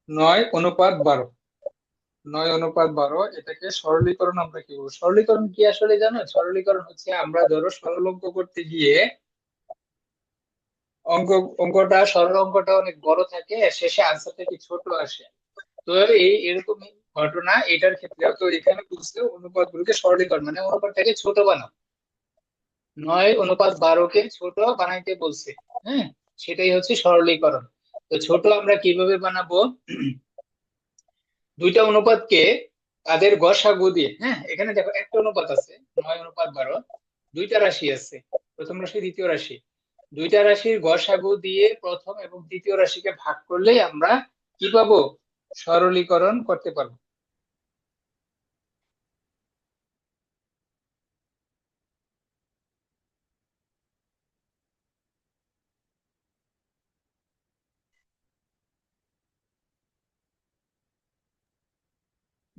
9:12। 9:12 এটাকে সরলীকরণ আমরা কি বলবো? সরলীকরণ কি আসলে জানো? সরলীকরণ হচ্ছে আমরা ধরো সরল অঙ্ক করতে গিয়ে অঙ্ক অঙ্কটা সরল অঙ্কটা অনেক বড় থাকে, শেষে আনসারটা কি ছোট আসে। তো এরকম ঘটনা এটার ক্ষেত্রেও তো এখানে বুঝতে অনুপাত গুলোকে সরলীকরণ মানে অনুপাতটাকে ছোট বানাও। 9:12কে ছোট বানাইতে বলছে। হ্যাঁ, সেটাই হচ্ছে সরলীকরণ। তো ছোট আমরা কিভাবে বানাবো? দুইটা অনুপাতকে তাদের গসাগু দিয়ে, হ্যাঁ এখানে দেখো একটা অনুপাত আছে 9:12, দুইটা রাশি আছে, প্রথম রাশি দ্বিতীয় রাশি। দুইটা রাশির গসাগু দিয়ে প্রথম এবং দ্বিতীয় রাশিকে ভাগ করলেই আমরা কি পাবো? সরলীকরণ করতে পারবো।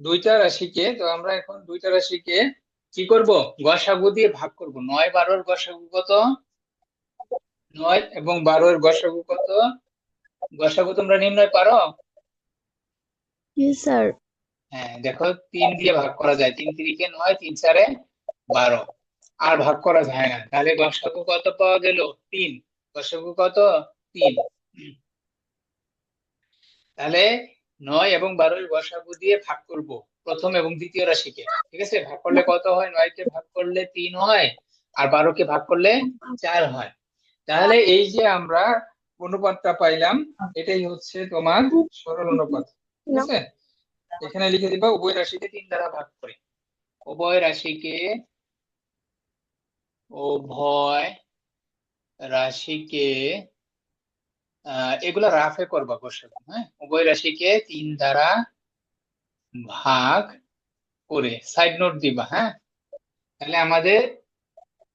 দুইটা রাশিকে তো আমরা এখন দুইটা রাশিকে কি করব? গসাগু দিয়ে ভাগ করব। 9-12-র গসাগু কত? 9 এবং 12-এর গসাগু কত? গসাগু তোমরা নির্ণয় পারো? জি স্যার। হ্যাঁ দেখো, 3 দিয়ে ভাগ করা যায়, 3 3-কে 9, 3 4-এ 12। আর ভাগ করা যায় না, তাহলে গসাগু কত পাওয়া গেল? 3। গসাগু কত? 3। তাহলে 9 এবং 12-এর গসাগু দিয়ে ভাগ করব প্রথম এবং দ্বিতীয় রাশিকে। ঠিক আছে, ভাগ করলে কত হয়? 9-কে ভাগ করলে 3 হয়, আর 12-কে ভাগ করলে 4 হয়। তাহলে এই যে আমরা অনুপাতটা পাইলাম, এটাই হচ্ছে তোমার সরল অনুপাত। ঠিক আছে, এখানে লিখে দিবা উভয় রাশিকে 3 দ্বারা ভাগ করে। উভয় রাশিকে উভয় রাশিকে এগুলা রাফে করবা বসে। হ্যাঁ, উভয় রাশিকে 3 দ্বারা ভাগ করে সাইড নোট দিবা। হ্যাঁ, তাহলে আমাদের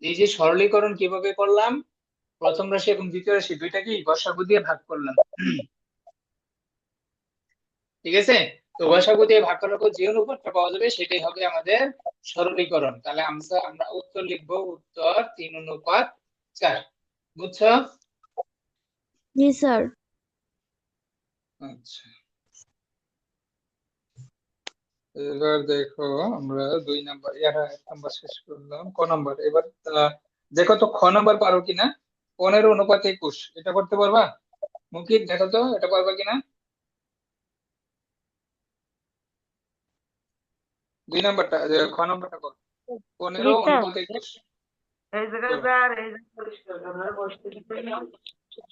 এই যে সরলীকরণ কিভাবে করলাম, প্রথম রাশি এবং দ্বিতীয় রাশি দুইটাকেই গসাগু দিয়ে ভাগ করলাম। ঠিক আছে, তো গসাগু দিয়ে ভাগ করার পর যে অনুপাতটা পাওয়া যাবে সেটাই হবে আমাদের সরলীকরণ। তাহলে আমরা উত্তর লিখবো, উত্তর 3:4। বুঝছো? জি স্যার। আচ্ছা, এবার দেখো আমরা 2 নাম্বার 1 নাম্বার শেষ করলাম। ক নাম্বার এবার? দেখো তো খ নাম্বার পারো কিনা। 15:21 এটা করতে পারবা? মুকিত দেখো তো এটা পারবা কিনা। 2 নাম্বারটা খ নাম্বারটা করো। জি পনেরো স্যার। অনুপাত একুশ করো।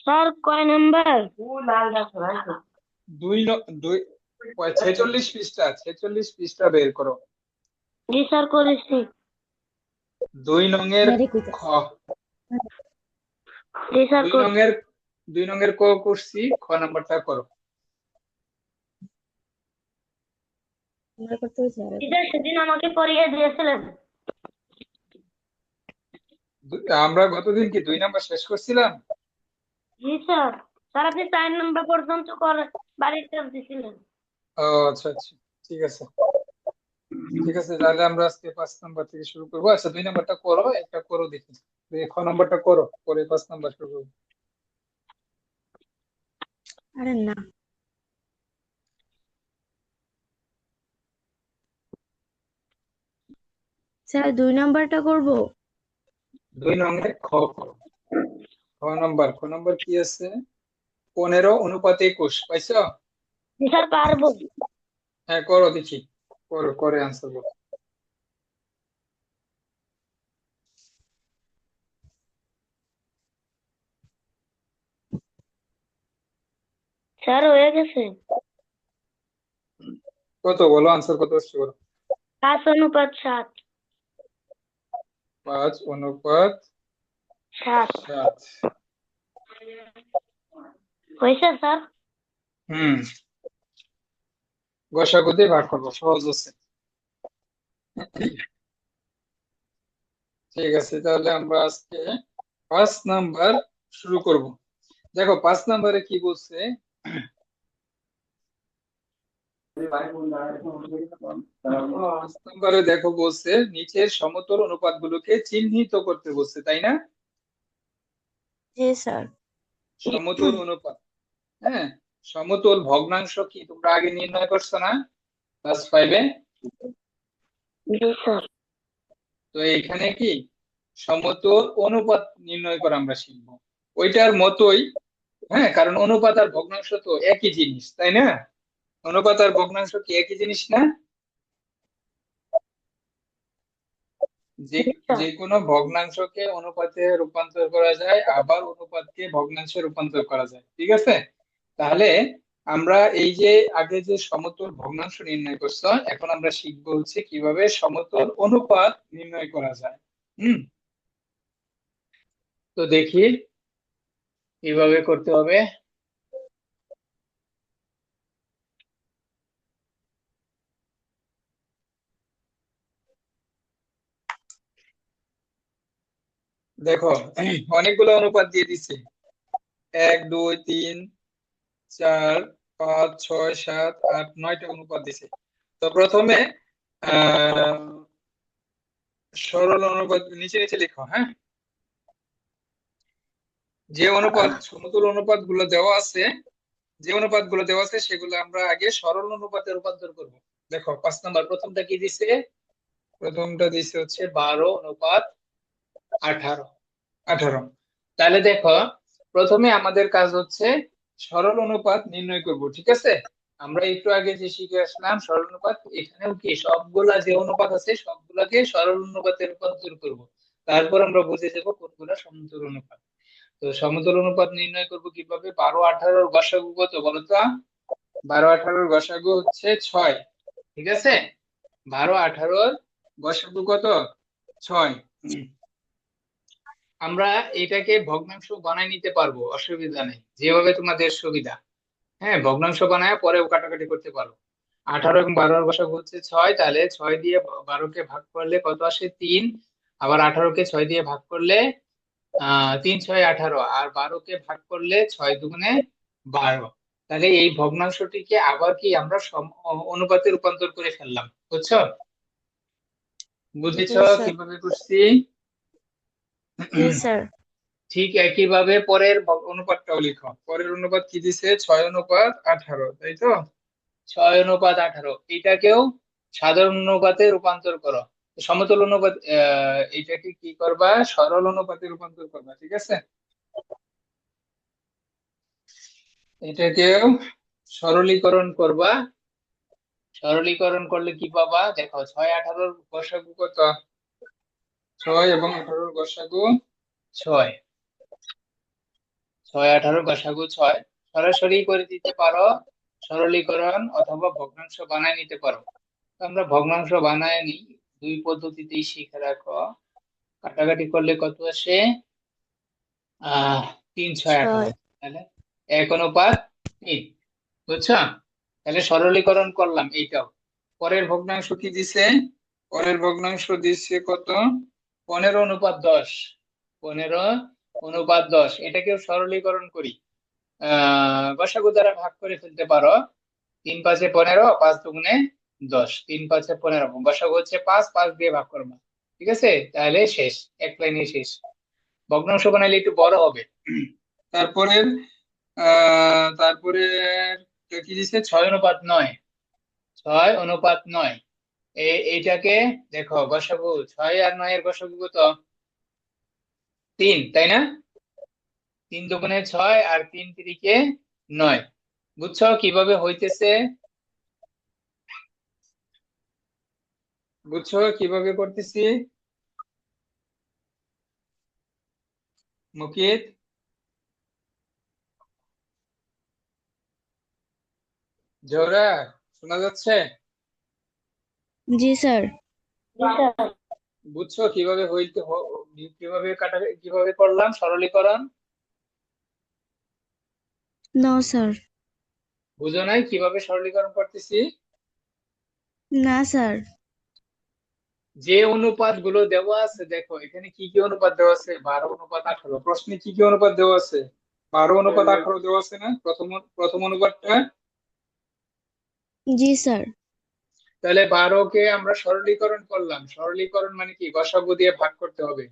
স্যার কয় নাম্বার? দুই ন- দুই 46 পৃষ্ঠা, 46 পৃষ্ঠা বের করো। জি স্যার করেছি। 2 নং-এর ম্যারে খ। কইতাছে। জি স্যার দুই করছি। নং-এর 2 নং-এর ক করছি, খ নাম্বারটা করো। আমরা করতে হয়েছে টিচার সেদিন আমাকে পড়িয়ে দিয়েছিলেন। আমরা গতদিন কি 2 নাম্বার শেষ করছিলাম? জি স্যার। স্যার আপনি 4 নাম্বার পর্যন্ত করে বাড়িতে দিয়েছিলেন। ও আচ্ছা আচ্ছা, ঠিক আছে। ঠিক আছে, তাহলে আমরা আজকে 5 নাম্বার থেকে শুরু করবো। আচ্ছা, 2 নাম্বারটা করো, একটা করো দেখি। খ নাম্বারটা করো, পরে 5 নাম্বার শুরু করবো। আরে না স্যার 2 নাম্বারটা করব। 2 নং-এর খ করো। খ নাম্বার কি আছে? 15:21 পাইছো? জি স্যার পারবো। হ্যাঁ করো দেখি, করো করে আনসার বলো। স্যার হয়ে গেছে। কত বলো, আনসার কত আসছে বলো। 5:7। 7 5:7। হয়েছে স্যার। হুম, গসাগু দিয়ে ভাগ করবো, সহজ আছে। ঠিক আছে, তাহলে আমরা আজকে 5 নাম্বার শুরু করব। দেখো 5 নাম্বারে কি বলছে। 5 নাম্বারে দেখো বলছে নিচের সমতল অনুপাতগুলোকে চিহ্নিত করতে বলছে, তাই না? জি স্যার। সমতল অনুপাত। হ্যাঁ, সমতুল ভগ্নাংশ কি তোমরা আগে নির্ণয় করছো না ক্লাস 5-এ? জি স্যার। তো এখানে কি সমতুল অনুপাত নির্ণয় করা আমরা শিখবো ওইটার মতোই। হ্যাঁ, কারণ অনুপাত আর ভগ্নাংশ তো একই জিনিস, তাই না? অনুপাত আর ভগ্নাংশ কি একই জিনিস না? যে জি স্যার। যে কোনো ভগ্নাংশকে অনুপাতে রূপান্তর করা যায়, আবার অনুপাতকে ভগ্নাংশে রূপান্তর করা যায়, ঠিক আছে? তাহলে আমরা এই যে আগে যে সমতুল ভগ্নাংশ নির্ণয় করছো, এখন আমরা শিখবো হচ্ছে কিভাবে সমতুল অনুপাত নির্ণয় করা যায়। হুম, তো দেখি কিভাবে করতে হবে। দেখো, অনেকগুলো অনুপাত দিয়ে দিচ্ছে, 1 2 3 4 5 6 7 8 9টা অনুপাত দিছে। তো প্রথমে আহ সরল অনুপাত নিচে নিচে লিখো, হ্যাঁ। যে অনুপাত সমতুল অনুপাত গুলো দেওয়া আছে, সেগুলো আমরা আগে সরল অনুপাতে রূপান্তর করব। দেখো 5 নম্বর প্রথমটা কি দিছে? প্রথমটা দিছে হচ্ছে 12:18 18। তাহলে দেখো, প্রথমে আমাদের কাজ হচ্ছে সরল অনুপাত নির্ণয় করব, ঠিক আছে? আমরা একটু আগে যে শিখে আসলাম সরল অনুপাত, এখানেও কি সবগুলা যে অনুপাত আছে সবগুলাকে সরল অনুপাতে রূপান্তর করব। তারপর আমরা বুঝে যাব কোনগুলা সমতুল অনুপাত। তো সমতুল অনুপাত নির্ণয় করব কিভাবে? 12:18 গসাগু কত বলতো? 12:18 গসাগু হচ্ছে 6, ঠিক আছে? 12:18 গসাগু কত? 6। আমরা এটাকে ভগ্নাংশ বানাই নিতে পারবো, অসুবিধা নেই, যেভাবে তোমাদের সুবিধা। হ্যাঁ, ভগ্নাংশ বানায় পরেও কাটাকাটি করতে পারো। 18 এবং 12 গসাগু হচ্ছে 6, তাহলে 6 দিয়ে 12কে ভাগ করলে কত আসে? 3। আবার 18কে 6 দিয়ে ভাগ করলে 3 6 18, আর 12কে ভাগ করলে 6 2 12। তাহলে এই ভগ্নাংশটিকে আবার কি আমরা অনুপাতে রূপান্তর করে ফেললাম, বুঝছো? জি বুঝেছো স্যার। কিভাবে করছি? জি স্যার। ঠিক একইভাবে পরের অনুপাতটাও লিখো। পরের অনুপাত কি দিছে? 6:18, তাই তো? 6:18 এটাকেও সাধারণ অনুপাতে রূপান্তর করো। সমতুল অনুপাত এটাকে কি করবা? সরল অনুপাতে রূপান্তর করবা, ঠিক আছে? এটাকেও সরলীকরণ করবা। সরলীকরণ করলে কি পাবা? দেখো, 6 18 গসাগু কত? 6 এবং 18 গসাগু 6। 6 18 গসাগু 6 সরাসরি করে দিতে পারো, সরলীকরণ অথবা ভগ্নাংশ বানায় নিতে পারো। তো আমরা ভগ্নাংশ বানায় নিই, দুই পদ্ধতিতেই শিখে রাখো। কাটাকাটি করলে কত আসে? 3 6 18। 6। তাহলে 1:3, বুঝছো? তাহলে সরলীকরণ করলাম এইটাও। পরের ভগ্নাংশ কি দিছে? পরের ভগ্নাংশ দিছে কত? 15:10। 15:10, এটাকেও সরলীকরণ করি। গসাগু দ্বারা ভাগ করে ফেলতে পারো। 3 5 15, 5 2 10, 3 5 15। গসাগু হচ্ছে 5, 5 দিয়ে ভাগ করবা, ঠিক আছে? তাহলে শেষ, এক লাইনে শেষ। ভগ্নাংশ বানাইলে একটু বড় হবে। তারপরে তারপরে কি দিছে? 6:9। 6:9 এইটাকে দেখো, গসাগু 6 আর 9 এর গসাগু কত? 3, তাই না? 3 2 6 আর 3 3 9। বুঝছো কিভাবে হইতেছে? বুঝছো কিভাবে করতেছি? মুকিত, জোহরা, শোনা যাচ্ছে? জি স্যার। জি স্যার। বুঝছো কিভাবে কিভাবে কিভাবে করলাম সরলীকরণ? No sir. বুঝো নাই কিভাবে সরলীকরণ করতেছি? না স্যার। যে অনুপাত গুলো দেওয়া আছে, দেখো এখানে কি কি অনুপাত দেওয়া আছে? 12:18। প্রশ্নে কি কি অনুপাত দেওয়া আছে? 12:18 দেওয়া আছে না? প্রথম অনুপাতটা। জি স্যার। তাহলে 12কে আমরা সরলীকরণ করলাম। সরলীকরণ মানে কি? গসাগু দিয়ে ভাগ করতে হবে।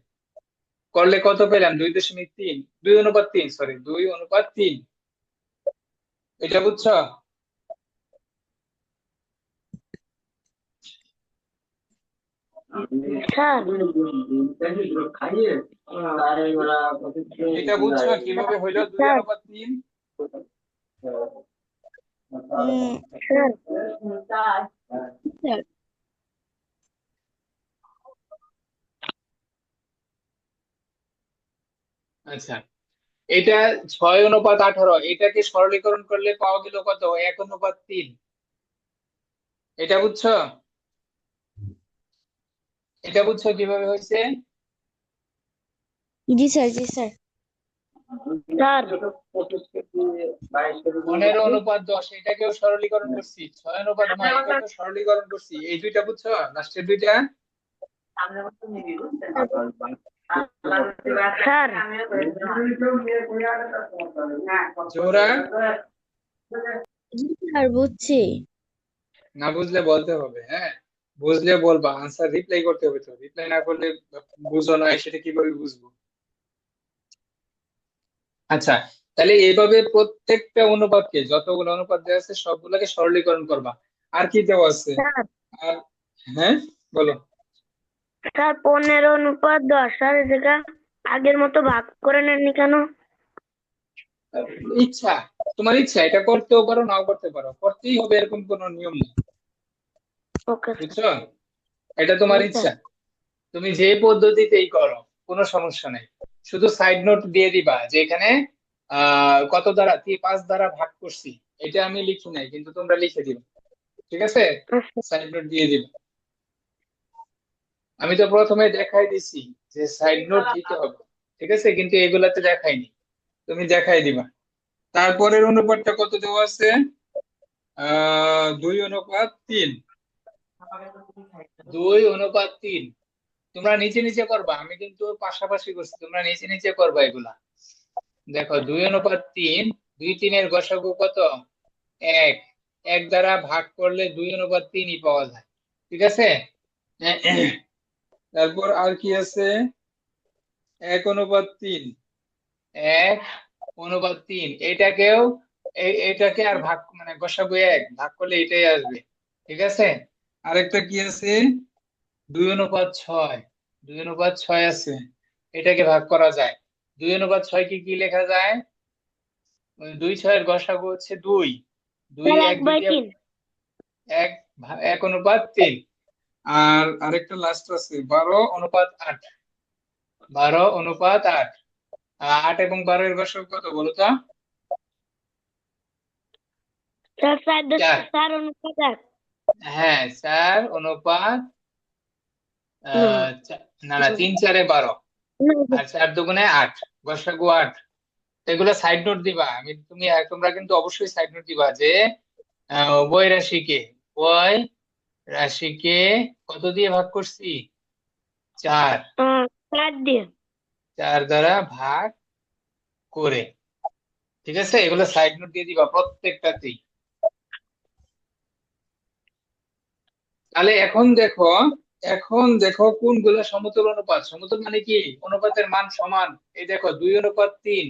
করলে কত পেলাম? 2.3, 2:3, সরি 2:3। এটা বুঝছো? স্যার এটা বুঝছো কিভাবে হইলো 2 স্যার অনুপাত 3? স্যার স্যার আচ্ছা, এটা 6:18, এটাকে সরলীকরণ করলে পাওয়া গেল কত? 1:3। এটা বুঝছো? এটা বুঝছো কিভাবে হয়েছে? জি স্যার, জি স্যার। স্যার 15:10, এটাকেও সরলীকরণ করছি। 6:9, এটাকেও সরলীকরণ করছি। এই দুইটা বুঝছো, লাস্টের দুইটা? স্যার জোহরা, জি স্যার, বুঝছি। না বুঝলে বলতে হবে, হ্যাঁ? বুঝলে বলবা, আনসার রিপ্লাই করতে হবে। তো রিপ্লাই না করলে বুঝো না, সেটা কিভাবে বুঝবো? আচ্ছা, তাহলে এইভাবে প্রত্যেকটা অনুপাতকে, যতগুলো অনুপাত দেওয়া আছে সবগুলোকে সরলীকরণ করবা। আর কি দেওয়া আছে? স্যার আর, হ্যাঁ, বলো। স্যার 15:10 স্যার এটা আগের মতো ভাগ করে নেননি কেন? ইচ্ছা, তোমার ইচ্ছা, এটা করতেও পারো নাও করতে পারো, করতেই হবে এরকম কোনো নিয়ম নেই। Okay sir. বুঝছো? এটা তোমার জি ইচ্ছা, স্যার। তুমি যে পদ্ধতিতেই করো, কোনো সমস্যা নেই। শুধু সাইড নোট দিয়ে দিবা যে এখানে কত দ্বারা, 5 দ্বারা ভাগ করছি, এটা আমি লিখি নাই, কিন্তু তোমরা লিখে দিবা। ঠিক আছে? আচ্ছা সাইড নোট দিয়ে দিবা। আমি তো প্রথমে দেখাই দিছি যে সাইড নোট দিতে হবে, ঠিক আছে, কিন্তু এগুলাতে দেখাইনি, তুমি দেখাই দিবা। তারপরের অনুপাতটা কত দেওয়া আছে? 2:3। 2:3, তোমরা নিচে নিচে করবা, আমি কিন্তু পাশাপাশি করছি, তোমরা নিচে নিচে করবা এগুলা। দেখো, 2:3, 2-3 গসাগু কত? 1। 1 দ্বারা ভাগ করলে 2:3ই পাওয়া যায়। ঠিক আছে? তারপর আর কি আছে? 1:3। 1:3, এটাকেও এটাকে আর ভাগ, মানে গসাগু 1 ভাগ করলে এটাই আসবে। ঠিক আছে? আরেকটা কি আছে? 2:6। 2:6 আছে, এটাকে ভাগ করা যায়। 2:6 কি কি লেখা যায়? 2-6 গসাগু হচ্ছে 2। 2 স্যার 1/2, 1/3। 1:3। আর আরেকটা লাস্ট আছে 12:8। 12:8। 8 এবং 12 এর গসাগু কত বলো তো? স্যার 4 4। 4 অনুপাত 1। হ্যাঁ, 4:8। না না না, 3-4-12, না আর 4 দুগুণে 8, গসাগু 8। এগুলো সাইড নোট দিবা। তোমরা কিন্তু অবশ্যই সাইড নোট দিবা যে উভয় রাশিকে কত দিয়ে ভাগ করছি? 4। 4 দিয়ে। 4 দ্বারা ভাগ করে। ঠিক আছে, এগুলো সাইড নোট দিয়ে দিবা প্রত্যেকটাতেই। তাহলে এখন দেখো কোনগুলো সমতুল অনুপাত। সমতুল মানে কি? অনুপাতের মান সমান। এই দেখো 2:3,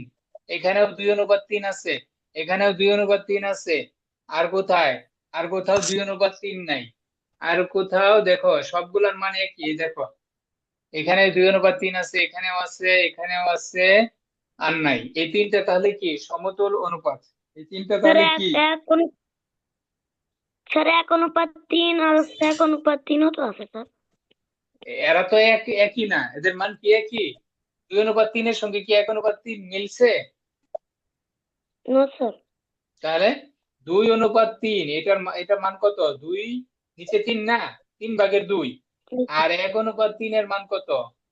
এখানেও 2:3 আছে, এখানেও 2:3 আছে। আর কোথায়? আর কোথাও 2:3 নাই। আর কোথাও দেখো সবগুলোর মান একই। এই দেখো, এখানে 2:3 আছে, এখানেও আছে, এখানেও আছে, আর নাই। এই তিনটা তাহলে কি সমতুল অনুপাত? এই তিনটা স্যার তাহলে কি? স্যার 1:3 আর 1:3ও তো আছে স্যার। এরা তো একই না, এদের মান কি একই? 2:3 সঙ্গে কি 1:3 মিলছে? No sir. তাহলে 2:3, এটার মান কত? 2, নিচে 3 না, 3/2। আর 1:3 এর মান কত?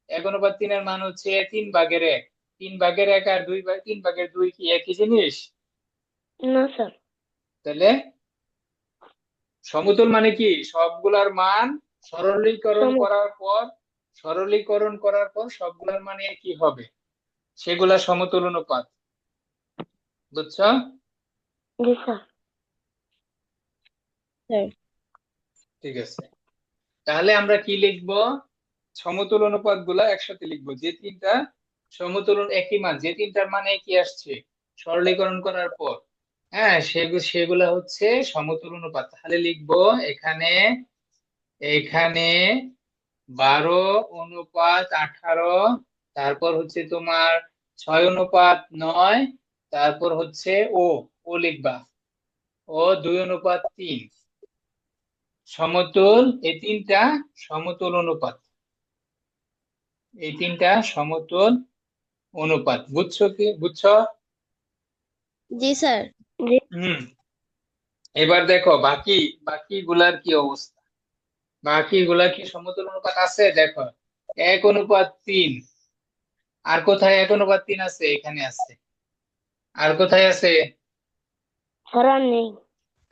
1:3 এর মান হচ্ছে 3/1। 3/1 আর 3/2 কি একই জিনিস? না স্যার। তাহলে সমতুল মানে কি? সবগুলার মান সরলীকরণ সমান। করার পর, সবগুলার মানে কি হবে, সেগুলা সমতুল অনুপাত। বুঝছো? জি স্যার। স্যার ঠিক আছে, তাহলে আমরা কি লিখবো? সমতুল অনুপাত গুলা একসাথে লিখবো, যে তিনটা সমতুল একই মান, যে তিনটার মানে একই আসছে সরলীকরণ করার পর, হ্যাঁ, সেগুলা হচ্ছে সমতুল অনুপাত। তাহলে লিখবো এখানে, এখানে 12:18, তারপর হচ্ছে তোমার 6:9, তারপর হচ্ছে ও ও লিখবা, ও 2:3 সমতুল। এই তিনটা সমতুল অনুপাত, এই তিনটা সমতুল অনুপাত। বুঝছো কি? বুঝছো? জি স্যার। জি হুম। এবার দেখো বাকি, বাকিগুলার কি অবস্থা। বাকিগুলা কি সমতুল অনুপাত আছে? দেখো 1:3। আর কোথায় 1:3 আছে? এখানে আছে। আর কোথায় আছে? স্যার আর নেই।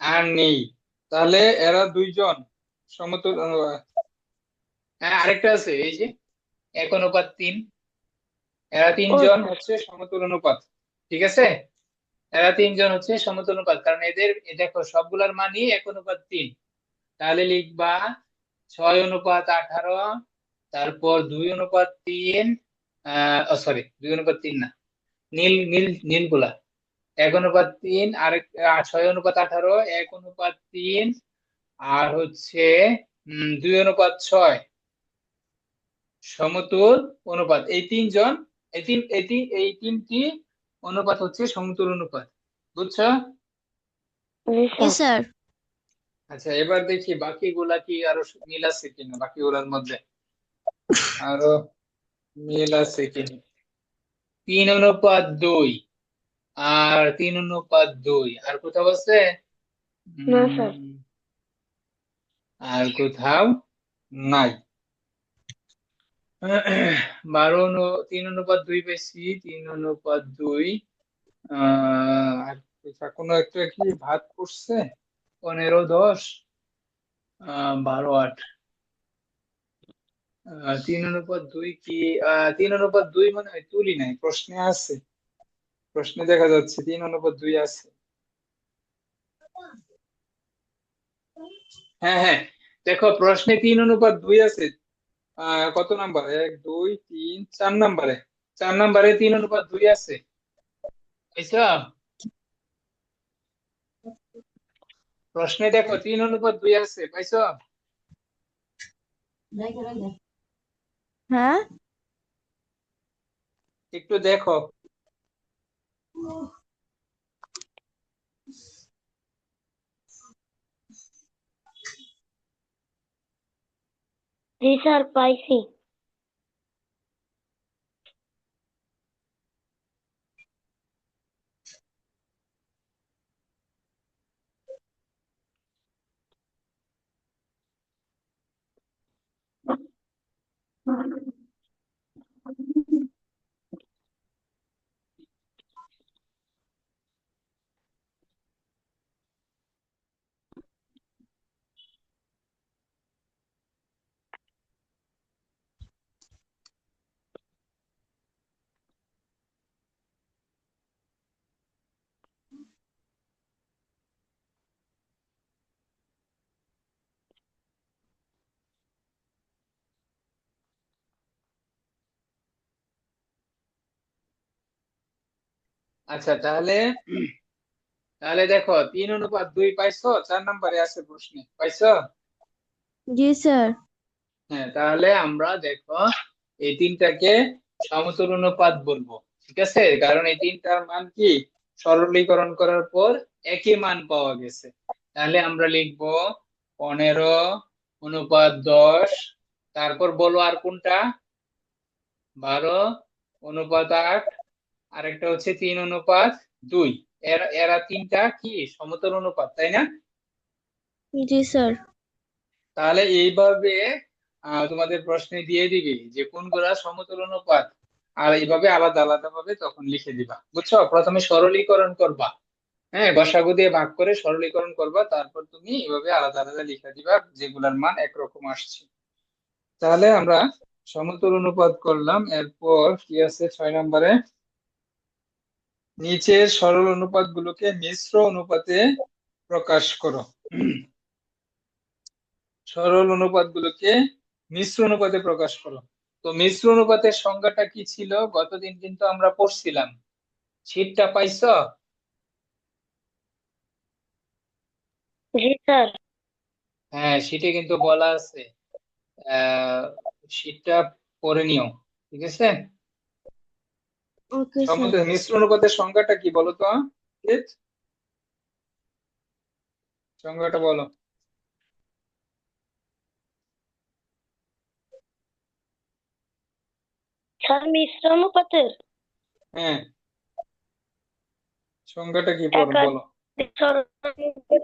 আর নেই। তাহলে এরা দুইজন সমতুল হ্যাঁ, আরেকটা আছে, এই যে 1:3। এরা ও তিনজন স্যার, হচ্ছে সমতুল অনুপাত। ঠিক আছে, এরা তিনজন হচ্ছে সমতুল অনুপাত, কারণ এদের দেখো সবগুলার মানই 1:3। তাহলে লিখবা 6:18, তারপর 2:3, সরি 2:3 না, নীল নীল নীল গুলা 1:3, আরেক 6:18, 1:3, আর হচ্ছে 2:6 সমতুল অনুপাত। এই তিনজন, এই তিনটি অনুপাত হচ্ছে সমতুল অনুপাত। বুঝছো? জি জি স্যার। স্যার। আচ্ছা, এবার দেখি বাকিগুলা কি আরো মিল আছে কিনা, বাকিগুলার মধ্যে আরো মিল আছে কিনা। 3:2 আর 3:2, আর কোথাও আছে? না স্যার। উম, আর কোথাও নাই। 3:2 পেয়েছি, 3:2। আর কোনো একটা কি ভাগ করছে? 15-10, 12-8। 3:2 কি? 3:2 মনে হয় তুলি নাই, প্রশ্নে আছে, প্রশ্নে দেখা যাচ্ছে 3:2 আছে। হ্যাঁ হ্যাঁ, দেখো প্রশ্নে 3:2 আছে। কত নাম্বার? 1, 2, 3, 4 নাম্বারে, 4 নাম্বারে 3:2 আছে। বুঝছো? প্রশ্নে দেখো 3:2 আছে, পাইছো? হ্যাঁ। একটু দেখো। জি স্যার, পাইছি। আচ্ছা, তাহলে তাহলে দেখো 3:2 পাইছো, 4 নাম্বারে আছে প্রশ্নে, পাইছো? জি স্যার। হ্যাঁ, তাহলে আমরা দেখো এই তিনটাকে সমতুল অনুপাত বলবো। ঠিক আছে, কারণ এই তিনটার মান কি সরলীকরণ করার পর একই মান পাওয়া গেছে। তাহলে আমরা লিখবো 15:10, তারপর বলো আর কোনটা? 12:8, আরেকটা হচ্ছে 3:2। এরা এরা তিনটা কি সমতুল অনুপাত, তাই না? জি স্যার। তাহলে এইভাবে তোমাদের প্রশ্নে দিয়ে দিবি যে কোনগুলা সমতুল অনুপাত, আর এইভাবে আলাদা আলাদা ভাবে তখন লিখে দিবা। বুঝছো? প্রথমে সরলীকরণ করবা, হ্যাঁ, গসাগু দিয়ে ভাগ করে সরলীকরণ করবা, তারপর তুমি এইভাবে আলাদা আলাদা লিখে দিবা যেগুলার মান একরকম আসছে। তাহলে আমরা সমতুল অনুপাত করলাম। এরপর কি আছে 6 নম্বরে? নিচের সরল অনুপাতগুলোকে মিশ্র অনুপাতে প্রকাশ করো। সরল অনুপাতগুলোকে মিশ্র অনুপাতে প্রকাশ করো। তো মিশ্র অনুপাতের সংজ্ঞাটা কি ছিল গতদিন কিন্তু আমরা পড়ছিলাম। শীটটা পাইছো? জি স্যার। হ্যাঁ, শীটে কিন্তু বলা আছে, শীটটা পড়ে নিও, ঠিক আছে? Okay sir. মিশ্র অনুপাতের সংজ্ঞাটা কি বলো তো? ঠিক, সংজ্ঞাটা বলো। স্যার মিশ্র অনুপাতের হ্যাঁ, সংজ্ঞাটা কি পড়ো বলো। একাধিক সরলরৈখিক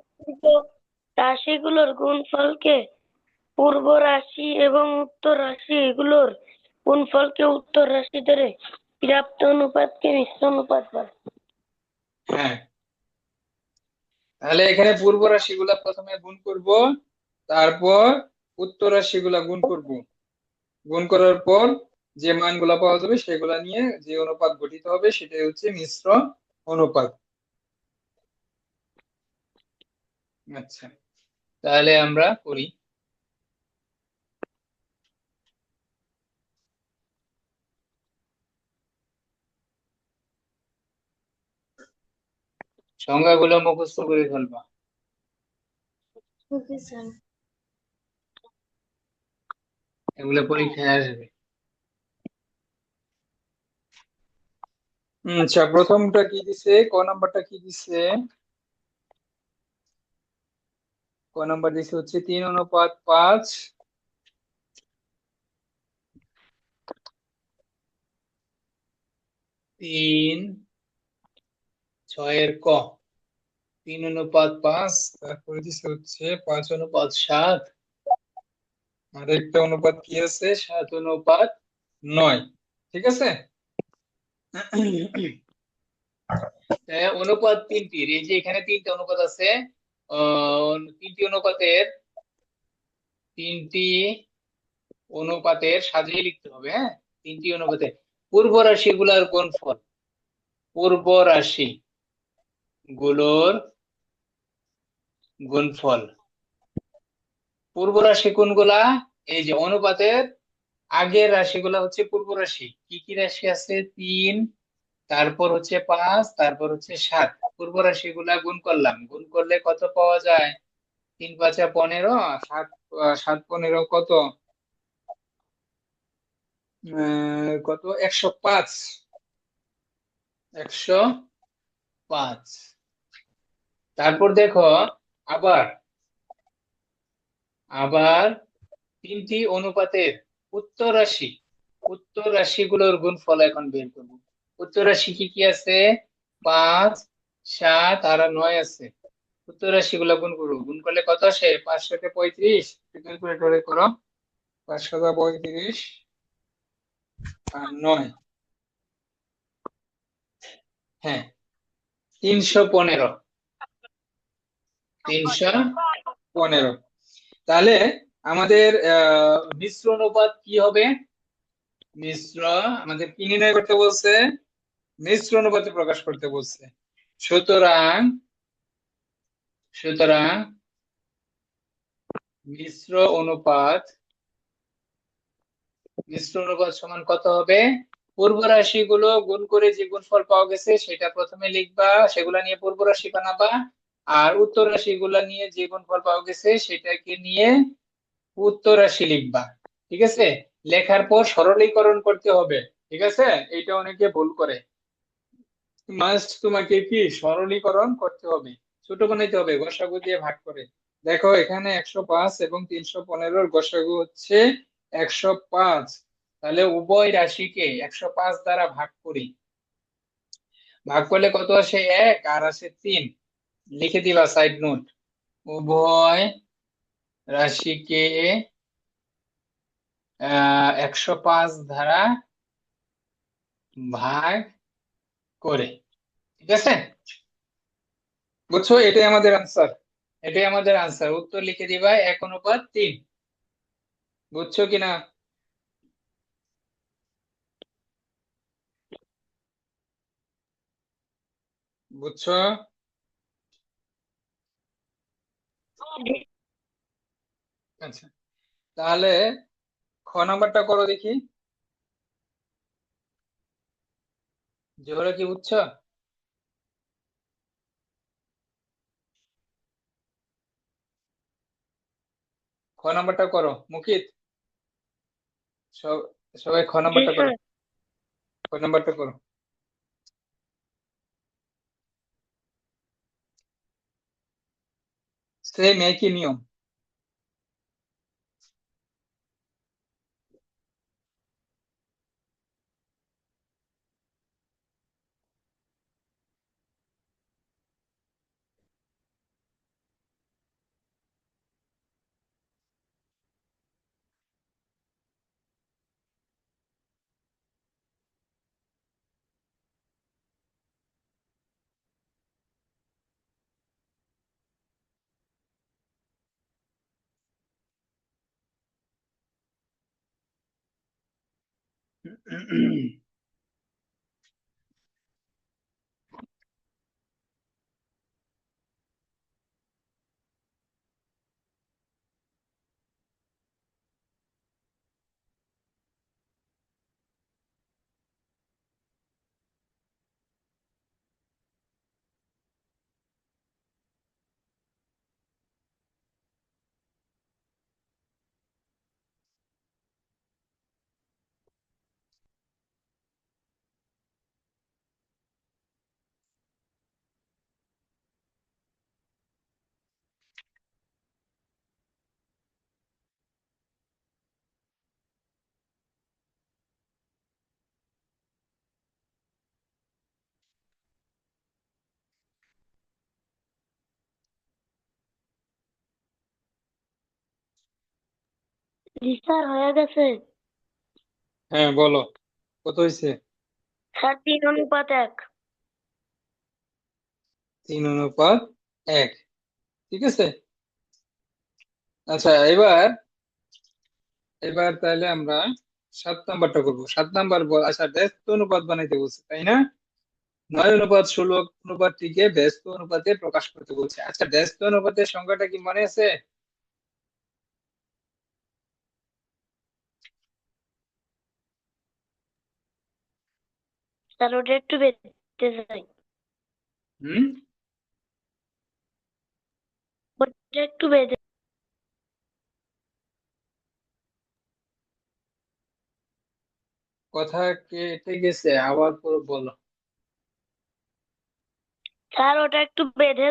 রাশিগুলোর গুণফলকে পূর্ব রাশি এবং উত্তর রাশি এগুলোর গুণফলকে উত্তর রাশি ধরে প্রাপ্ত অনুপাতকে মিশ্র অনুপাত বলে। হ্যাঁ, তাহলে এখানে পূর্ব রাশিগুলা প্রথমে গুণ করব, তারপর উত্তর রাশিগুলা গুণ করব, গুণ করার পর যে মানগুলা পাওয়া যাবে সেগুলা নিয়ে যে অনুপাত গঠিত হবে সেটাই হচ্ছে মিশ্র অনুপাত। আচ্ছা, তাহলে আমরা করি। সংজ্ঞাগুলো মুখস্থ করে ফেলবা, ওকে স্যার। এগুলো পরীক্ষায় আসবে। আচ্ছা, প্রথমটা কি দিছে, ক নাম্বারটা কি দিছে? ক নাম্বার দিছে হচ্ছে 3:5, 3/6 ক, 3:5, তারপরে দিছে হচ্ছে 5:7, আর একটা অনুপাত কি আছে, 7:9। ঠিক আছে? অনুপাত তিনটির, এই যে এখানে তিনটা অনুপাত আছে, তিনটি অনুপাতের, তিনটি অনুপাতের সাজিয়ে লিখতে হবে। হ্যাঁ, তিনটি অনুপাতের পূর্ব রাশি গুলার গুণফল, পূর্ব রাশি গুলোর গুণফল। পূর্ব রাশি কোনগুলা? এই যে অনুপাতের আগের রাশিগুলা হচ্ছে পূর্ব রাশি। কি কি রাশি আছে? 3, তারপর হচ্ছে 5, তারপর হচ্ছে 7। পূর্ব রাশি গুলা গুণ করলাম, গুণ করলে কত পাওয়া যায়? 3 × 5 = 15, 7 7 কত? কত? 105, 105। তারপর দেখো, আবার আবার তিনটি অনুপাতের উত্তর রাশি, উত্তর রাশিগুলোর গুণফল এখন বের করব। উত্তর রাশি কি কি আছে? 5, 7 আর 9 আছে। উত্তর রাশিগুলো গুণ করবো, গুণ করলে কত আসে? 535, ক্যালকুলেটরে করো। 535 আর 9, হ্যাঁ, 315, 315। তাহলে আমাদের মিশ্র অনুপাত কি হবে? মিশ্র, আমাদের কি নির্ণয় করতে বলছে? মিশ্র অনুপাতে প্রকাশ করতে বলছে। সুতরাং সুতরাং মিশ্র অনুপাত, মিশ্র অনুপাত সমান কত হবে? পূর্ব রাশি গুলো গুণ করে যে গুণফল পাওয়া গেছে সেটা প্রথমে লিখবা, সেগুলা নিয়ে পূর্ব রাশি বানাবা। আর উত্তর রাশি গুলা নিয়ে যে গুণফল পাওয়া গেছে সেটাকে নিয়ে উত্তর রাশি লিখবা। ঠিক আছে? লেখার পর সরলীকরণ করতে হবে। ঠিক আছে? এটা অনেকে ভুল করে। মাস্ট তোমাকে কি সরলীকরণ করতে হবে, ছোট বানাইতে হবে, গসাগু দিয়ে ভাগ করে। দেখো এখানে 105 এবং 315 গসাগু হচ্ছে 105। তাহলে উভয় রাশিকে 105 দ্বারা ভাগ করি, ভাগ করলে কত আসে? 1 আর আসে 3। লিখে দিবা সাইড নোট, উভয় রাশিকে 105 দ্বারা ভাগ করে। ঠিক আছে? বুঝছো? এটাই আমাদের আনসার, এটাই আমাদের আনসার। উত্তর লিখে দিবা 1:3। বুঝছো কিনা? বুঝছো? আচ্ছা, তাহলে খ নাম্বারটা করো দেখি। জোহরা কি বুঝছো? খ নাম্বারটা করো মুকিত, সবাই খ জি নাম্বারটা করো, স্যার। খ নাম্বারটা করো। সেম একই নিয়ম। জি স্যার, হয়ে গেছে। হ্যাঁ বলো, কত হয়েছে? স্যার 3:1। 3:1। ঠিক আছে। আচ্ছা, এবার এবার তাহলে আমরা 7 নাম্বারটা করবো। 7 নাম্বার আচ্ছা, ব্যস্ত অনুপাত বানাইতে বলছে তাই না? 9:16 অনুপাতটিকে ব্যস্ত অনুপাতে প্রকাশ করতে বলছে। আচ্ছা, ব্যস্ত অনুপাতের সংখ্যাটা কি মনে আছে? স্যার ওটা একটু বেঁধে যাই। হুম। ওটা একটু বেঁধে। কথা কেটে গেছে, আবার পুরো বলো। স্যার ওটা একটু বেঁধে।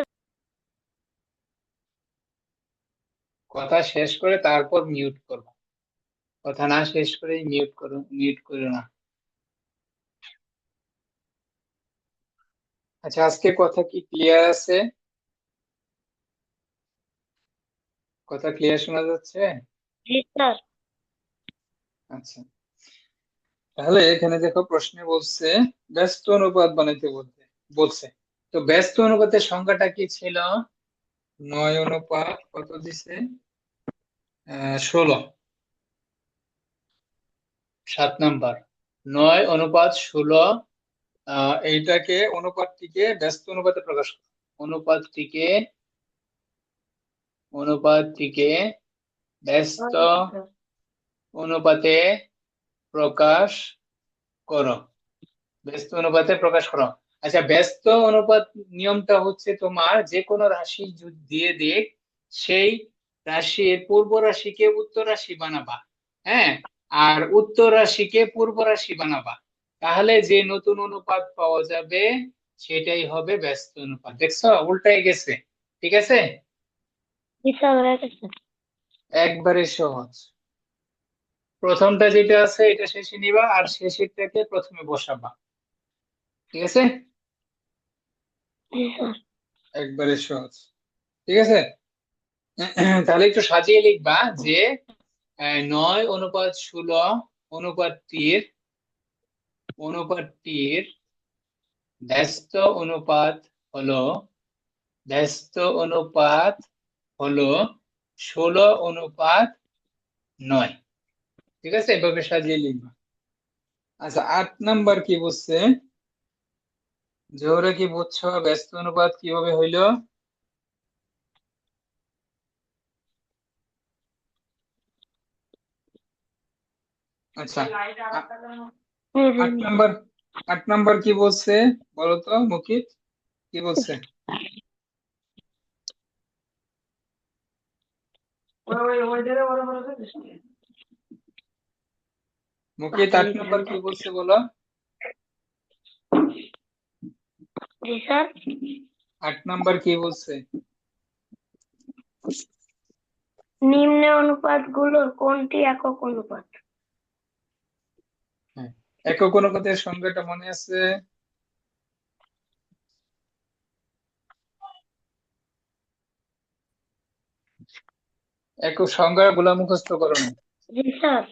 কথা শেষ করে তারপর মিউট করো, কথা না শেষ করে মিউট করো, মিউট করো না। আচ্ছা, আজকে কথা কি ক্লিয়ার আছে? কথা ক্লিয়ার শোনা যাচ্ছে? জি স্যার। আচ্ছা, তাহলে এখানে দেখো প্রশ্নে বলছে ব্যস্ত অনুপাত বানাইতে বলতে বলছে। তো ব্যস্ত অনুপাতের সংখ্যাটা কি ছিল? 9 অনুপাত কত দিছে? 16। 7 নাম্বার, 9:16। এইটাকে অনুপাতটিকে ব্যস্ত অনুপাতে প্রকাশ করো। অনুপাতটিকে অনুপাতটিকে ব্যস্ত অনুপাতে প্রকাশ করো। ব্যস্ত অনুপাতে প্রকাশ করো। আচ্ছা, ব্যস্ত অনুপাত নিয়মটা হচ্ছে তোমার যে কোনো রাশি দিয়ে দিক, সেই রাশির পূর্ব রাশিকে উত্তর রাশি বানাবা। হ্যাঁ, আর উত্তর রাশিকে পূর্ব রাশি বানাবা, তাহলে যে নতুন অনুপাত পাওয়া যাবে সেটাই হবে ব্যস্ত অনুপাত। দেখছো, উল্টাই গেছে। ঠিক আছে, জি স্যার, হয়ে গেছে। একবারে সহজ। প্রথমটা যেটা আছে এটা শেষে নিবা, আর শেষেরটাকে প্রথমে বসাবা। ঠিক আছে, জি স্যার। একবারে সহজ। ঠিক আছে, তাহলে একটু সাজিয়ে লিখবা যে 9:16 অনুপাতটির অনুপাতটির ব্যস্ত অনুপাত হলো ব্যস্ত অনুপাত হলো 16:9। ঠিক আছে, এভাবে সাজিয়ে লিখবা। আচ্ছা, 8 নাম্বার কি বলছে? জোহরা কি বুঝছো ব্যস্ত অনুপাত কিভাবে হইলো? আচ্ছা, হুম হুম আট হুম। নাম্বার 8 নাম্বার কি বলছে বলো তো মুকিত, কি বলছে? মুকিত 8 নম্বর কি বলছে বলো? জি স্যার। 8 নম্বর কি বলছে? নিম্ন অনুপাতগুলোর কোনটি একক অনুপাত? হ্যাঁ, একক অনুপাতের সংজ্ঞাটা মনে আছে? একক সংজ্ঞাগুলো মুখস্থ করো না। জি স্যার।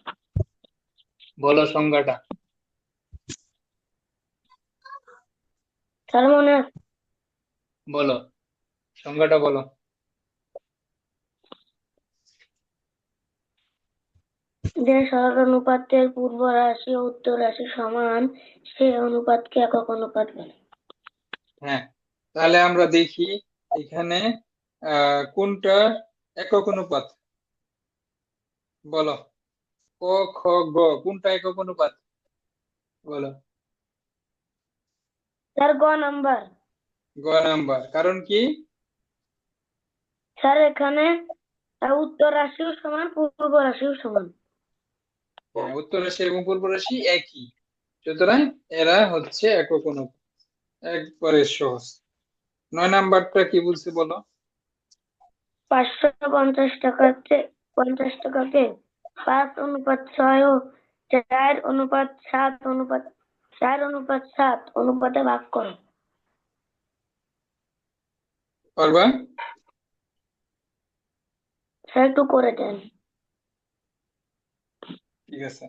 বলো সংজ্ঞাটা। স্যার মনে আছে? বলো সংজ্ঞাটা বলো। যে সরল অনুপাতের পূর্ব রাশি ও উত্তর রাশি সমান সেই অনুপাতকে একক অনুপাত বলে। হ্যাঁ, তাহলে আমরা দেখি এখানে কোনটা একক অনুপাত বলো। ক, খ, গ কোনটা একক অনুপাত বলো। স্যার গ নাম্বার। গ নাম্বার, কারণ কি? স্যার এখানে উত্তর রাশিও সমান পূর্ব রাশিও সমান। হ্যাঁ, উত্তর রাশি এবং পূর্ব রাশি একই, সুতরাং এরা হচ্ছে একক অনুপাত। একবারে সহজ। 9 নাম্বারটা কি বলছে বলো। 550 টাকাকে 5:6 ও 4:7 অনুপাতে ভাগ করো। পারবা? স্যার একটু করে দেন। ঠিক আছে।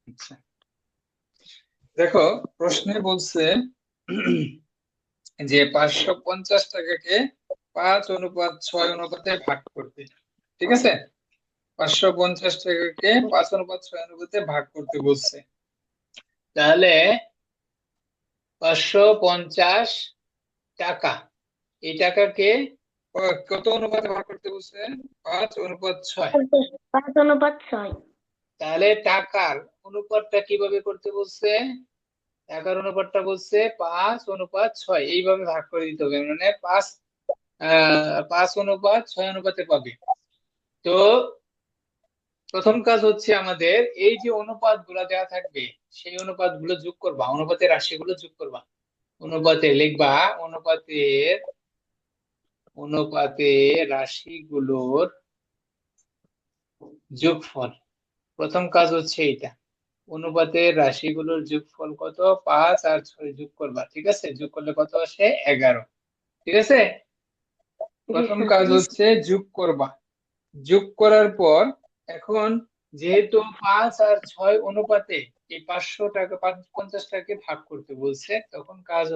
আচ্ছা, দেখো প্রশ্নে বলছে যে 550 টাকাকে 5:6 অনুপাতে ভাগ করতে। ঠিক আছে, 550 টাকাকে 5:6 অনুপাতে ভাগ করতে বলছে। তাহলে 550 টাকা, এই টাকাকে কত অনুপাতে ভাগ করতে বলছে? 5:6। 5:6। তাহলে টাকার অনুপাতটা কিভাবে করতে বলছে? টাকার অনুপাতটা বলছে 5:6, এইভাবে ভাগ করে দিতে হবে, মানে 5:6 অনুপাতে পাবে। তো প্রথম কাজ হচ্ছে আমাদের এই যে অনুপাত গুলা দেওয়া থাকবে সেই অনুপাত গুলো যোগ করবা, অনুপাতের রাশিগুলো যোগ করবা। অনুপাতে লিখবা অনুপাতে রাশিগুলোর যোগফল। প্রথম কাজ হচ্ছে এটা, অনুপাতের রাশিগুলোর যোগফল কত? 5 আর 6 যোগ করবা। ঠিক আছে, যোগ করলে কত আসে? 11। ঠিক আছে, জি প্রথম স্যার। কাজ হচ্ছে যোগ করবা। যোগ করার পর এখন যেহেতু 5 আর 6 অনুপাতে এই 500 টাকা 550 টাকে ভাগ করতে বলছে, তখন কাজ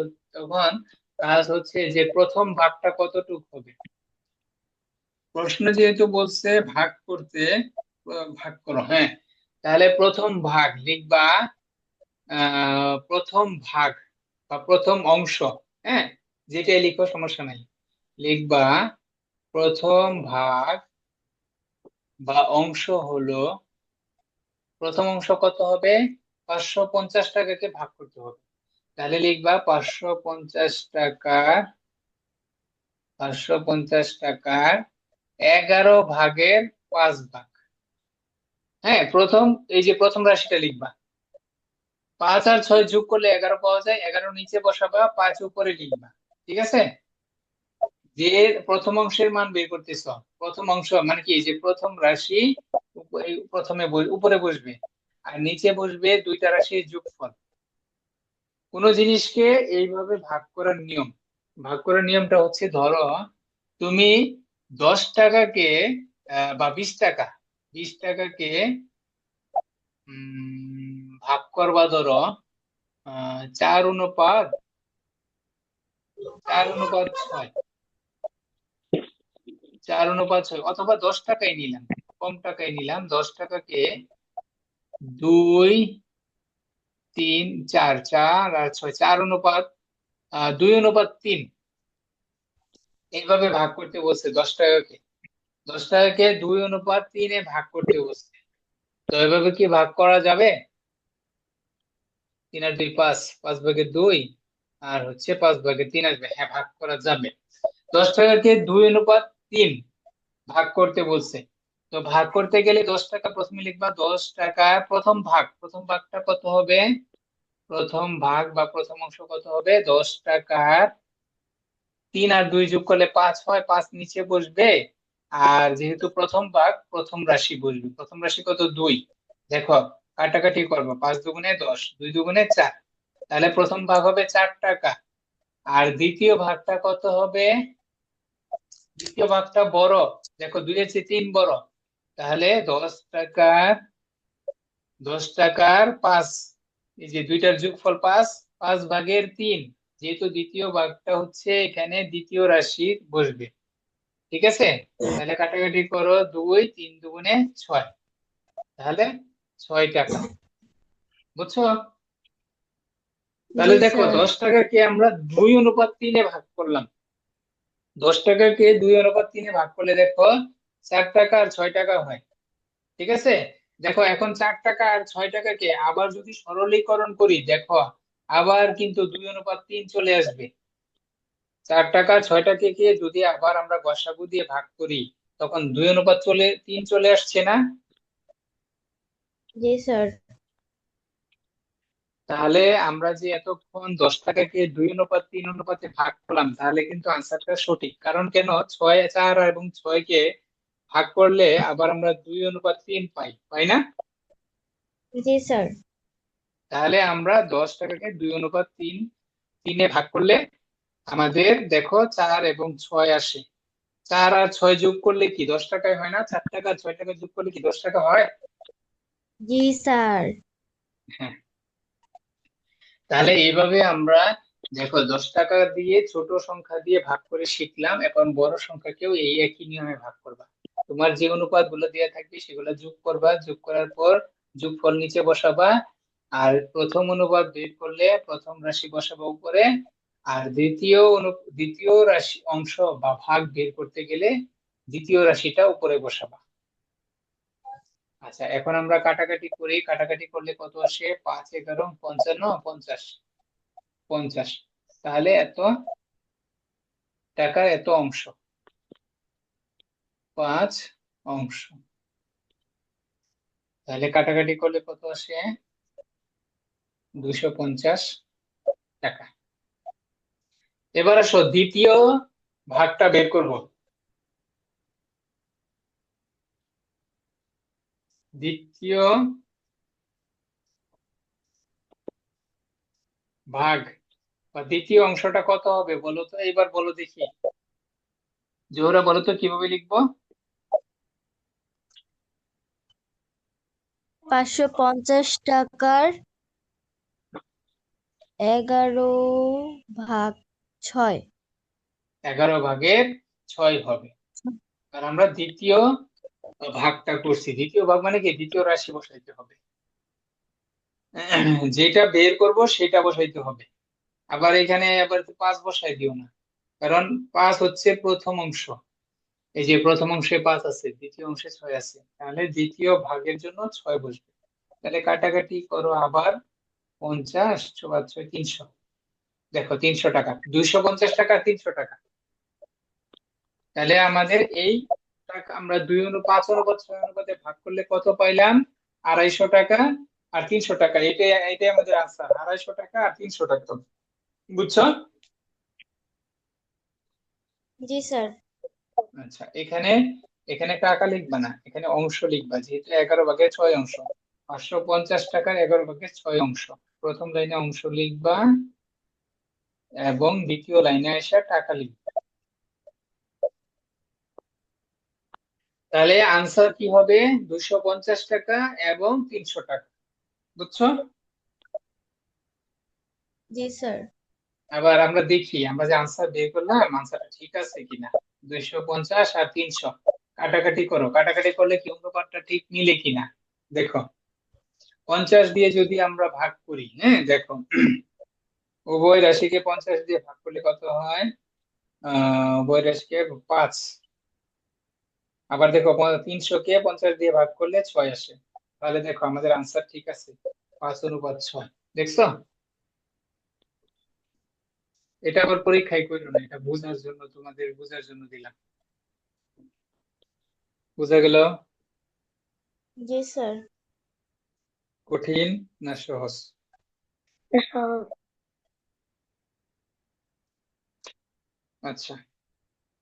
হচ্ছে যে প্রথম ভাগটা কতটুক হবে। প্রশ্ন যেহেতু বলছে ভাগ করতে, ভাগ করো। হ্যাঁ, তাহলে প্রথম ভাগ লিখবা, প্রথম ভাগ বা প্রথম অংশ। হ্যাঁ, যেটাই লিখো সমস্যা নাই। লিখবা প্রথম ভাগ বা অংশ হলো, প্রথম অংশ কত হবে? 550 টাকাকে ভাগ করতে হবে। তাহলে লিখবা 550 টাকার 11/5 ভাগ। হ্যাঁ, এই যে প্রথম রাশিটা লিখবা, 5 আর 6 যোগ করলে 11 পাওয়া যায়, 11 নিচে বসাবা, 5 উপরে লিখবা। ঠিক আছে, যে প্রথম অংশের মান বের করতেছ, প্রথম অংশ মানে কি, যে প্রথম রাশি উপরে বসবে আর নিচে বসবে দুইটা রাশির যোগফল। কোন জিনিসকে এইভাবে ভাগ করার নিয়মটা হচ্ছে, ধরো তুমি 10 টাকাকে বা 20 টাকা, 20 টাকাকে ভাগ করবা, ধরো 4:6, 4:6, অথবা 10 টাকাই নিলাম, কম টাকায় নিলাম, 10 টাকাকে 2, 3, 4, 4 আর 6, 2:3 এইভাবে ভাগ করতে বলছে। 10 টাকাকে 2:3 ভাগ করতে বলছে। তো এভাবে কি ভাগ করা যাবে? 3 আর 2 5, 5/2 আর হচ্ছে 5/3 আসবে। হ্যাঁ, ভাগ করা যাবে। 10 টাকাকে 2:3 ভাগ করতে বলছে। তো ভাগ করতে গেলে 10 টাকা প্রথমে লিখবা। 10 টাকার প্রথম ভাগটা কত হবে? প্রথম ভাগ বা প্রথম অংশ কত হবে? 10 টাকার 3 আর 2 যোগ করলে 5 হয়, 5 নিচে বসবে। আর যেহেতু প্রথম ভাগ, প্রথম রাশি বসবে। প্রথম রাশি কত? 2। দেখো, কাটাকাটি করবো। 5 দুগুণে 10, 2 দুগুণে 4। তাহলে প্রথম ভাগ হবে 4 টাকা। আর দ্বিতীয় ভাগটা কত হবে? দ্বিতীয় ভাগটা বড়। দেখো, 2 এর চেয়ে 3 বড়। তাহলে 10 টাকার 5, এই যে দুইটার যোগফল 5, 5/3। যেহেতু দ্বিতীয় ভাগটা হচ্ছে এখানে দ্বিতীয় রাশি বসবে। ঠিক আছে? তাহলে কাটাকাটি করো। 2, 3 দুগুণে 6, তাহলে 6 টাকা। বুঝছো? জি তাহলে দেখো, স্যার 10 টাকাকে আমরা 2:3 ভাগ করলাম। 10 টাকাকে 2:3 ভাগ করলে দেখো 4 টাকা আর 6 টাকা হয়। ঠিক আছে? দেখো, এখন 4 টাকা আর 6 টাকাকে আবার যদি সরলীকরণ করি, দেখো আবার কিন্তু 2:3 চলে আসবে। 4 টাকা আর 6 টাকাকে যদি আবার আমরা গসাগু দিয়ে ভাগ করি, তখন 2:3 চলে আসছে না? জি স্যার তাহলে আমরা যে এতক্ষণ 10 টাকাকে 2:3 অনুপাতে ভাগ করলাম, তাহলে কিন্তু আনসারটা সঠিক। কারণ কেন? 6, 4 এবং 6 কে ভাগ করলে আবার আমরা 2:3 পাই না? জি স্যার তাহলে আমরা 10 টাকাকে 2:3 ভাগ করলে আমাদের দেখো 4 এবং 6 আসে। 4 আর 6 যোগ করলে কি 10 টাকায় হয় না? 4 টাকা আর 6 টাকা যোগ করলে কি 10 টাকা হয়? জি স্যার হ্যাঁ। তাহলে এইভাবে আমরা, দেখো, 10 টাকা দিয়ে ছোট সংখ্যা দিয়ে ভাগ করে শিখলাম। এখন বড় সংখ্যাকেও এই একই নিয়মে ভাগ করবা। তোমার যে অনুপাত গুলো দেওয়া থাকবে সেগুলো যোগ করবা। যোগ করার পর যোগফল নিচে বসাবা। আর প্রথম অনুপাত বের করলে প্রথম রাশি বসাবা উপরে। আর দ্বিতীয় রাশি অংশ বা ভাগ বের করতে গেলে দ্বিতীয় রাশিটা উপরে বসাবা। আচ্ছা, এখন আমরা কাটাকাটি করি। কাটাকাটি করলে কত আসে? 5, 11, 55, 50, 50। তাহলে এত টাকার এত অংশ, 5 অংশ। তাহলে কাটাকাটি করলে কত আসে? 250 টাকা। এবার আসো দ্বিতীয় ভাগটা বের করব। দ্বিতীয় ভাগ বা দ্বিতীয় অংশটা কত হবে বলো তো? এবার বলো দেখি। জোহরা, বলো তো কিভাবে লিখবো? 550 টাকার 11/6 11/6 হবে। আর আমরা দ্বিতীয় ভাগটা করছি। দ্বিতীয় ভাগ মানে কি? দ্বিতীয় রাশি বসাইতে হবে। যেটা বের করব সেটা বসাইতে হবে। আবার এখানে আবার 5 বসাই দিও না, কারণ 5 হচ্ছে প্রথম অংশ। এই যে প্রথম অংশে 5 আছে, দ্বিতীয় অংশে 6 আছে, তাহলে দ্বিতীয় ভাগের জন্য 6 বসবে। তাহলে কাটাকাটি করো আবার। 50, 6 300। দেখো, 300 টাকা, 250 টাকা, 300 টাকা। তাহলে আমাদের এই টাকা আমরা 2:5 অনুপাতে ভাগ করলে কত পাইলাম? 250 টাকা আর 300 টাকা। এটাই আমাদের আনসার, 250 টাকা আর 300 টাকা। বুঝছো? জি স্যার আচ্ছা, এখানে এখানে টাকা লিখবা না, এখানে অংশ লিখবা। যেহেতু 11/6 অংশ, 550 টাকার 11/6 অংশ। প্রথম লাইনে অংশ লিখবা এবং দ্বিতীয় লাইনে এসে টাকা লিখবা। তাহলে আনসার কি হবে? 250 টাকা এবং 300 টাকা। বুঝছো? জি স্যার আবার আমরা দেখি আমরা যে আনসার বের করলাম, আনসারটা ঠিক আছে কিনা। 250 আর 300 কাটাকাটি করো। কাটাকাটি করলে কি অনুপাতটা ঠিক মিলে কিনা দেখো। 50 দিয়ে যদি আমরা ভাগ করি, হ্যাঁ, দেখো, উভয় রাশিকে 50 দিয়ে ভাগ করলে কত হয়? উভয় রাশিকে 5। আবার দেখো, 300 কে 50 দিয়ে ভাগ করলে 6 আসে। তাহলে দেখো আমাদের আনসার ঠিক আছে, 5:6। দেখছো? এটা আবার পরীক্ষায় করো না, এটা বোঝার জন্য, তোমাদের বোঝার জন্য দিলাম। বোঝা গেল? জি স্যার। কঠিন না সহজ? সহজ। আচ্ছা,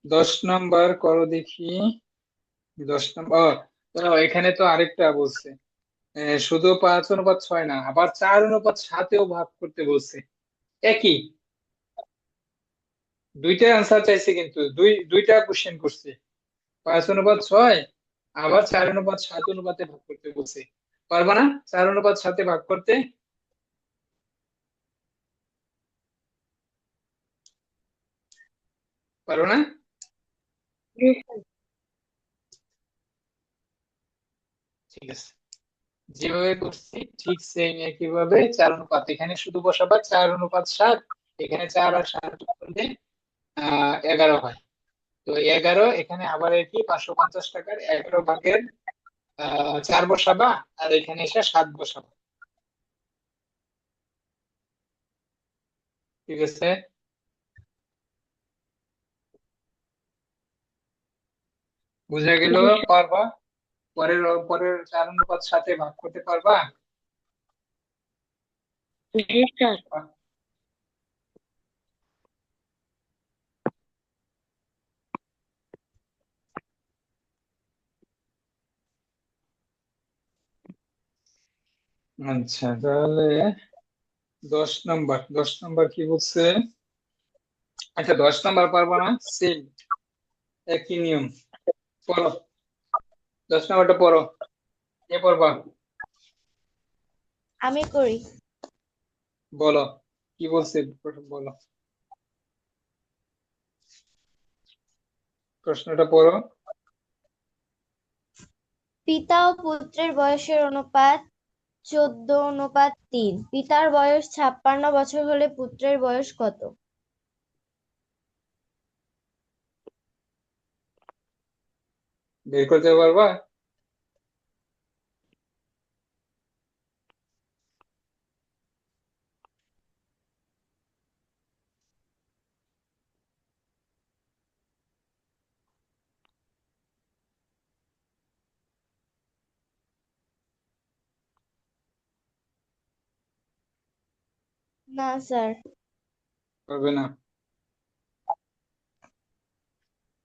10 নম্বর করো দেখি। 10 নম্বর, এখানে তো আরেকটা বলছে, শুধু 5:6 না, আবার 4:7-এও ভাগ করতে বলছে। একই, দুইটা আনসার চাইছে, কিন্তু দুইটা কোশ্চেন করছে। 5:6 আবার 4:7 ভাগ করতে বলছে। পারবা না 4:7 ভাগ করতে? পারো না? জি স্যার। ঠিক আছে, যেভাবে করছি ঠিক সেম একইভাবে 4:7, এখানে শুধু বসাবা 4:7, এখানে 4 আর 7 যোগ করলে 11 হয়। তো 11, এখানে আবার একই 550 টাকার 11 ভাগের 4 বসাবা, আর এখানে এসে 7 বসাবা। ঠিক আছে? বুঝা গেল? জি স্যার। পারবা? পরের পরের 4:7 ভাগ করতে পারবা? জি স্যার। আচ্ছা, তাহলে 10 নম্বর কি বলছে? আচ্ছা, 10 নম্বর পারবা না? সেম একই নিয়ম। পড়ো, 10 নম্বরটা পড়ো। কে পড়বা? আমি করি। বলো, কি বলছে প্রথম বলো, প্রশ্নটা পড়ো। পিতা ও পুত্রের বয়সের অনুপাত 14:3। পিতার বয়স 56 বছর হলে পুত্রের বয়স কত? বের করতে পারবা? না স্যার। পারবে না?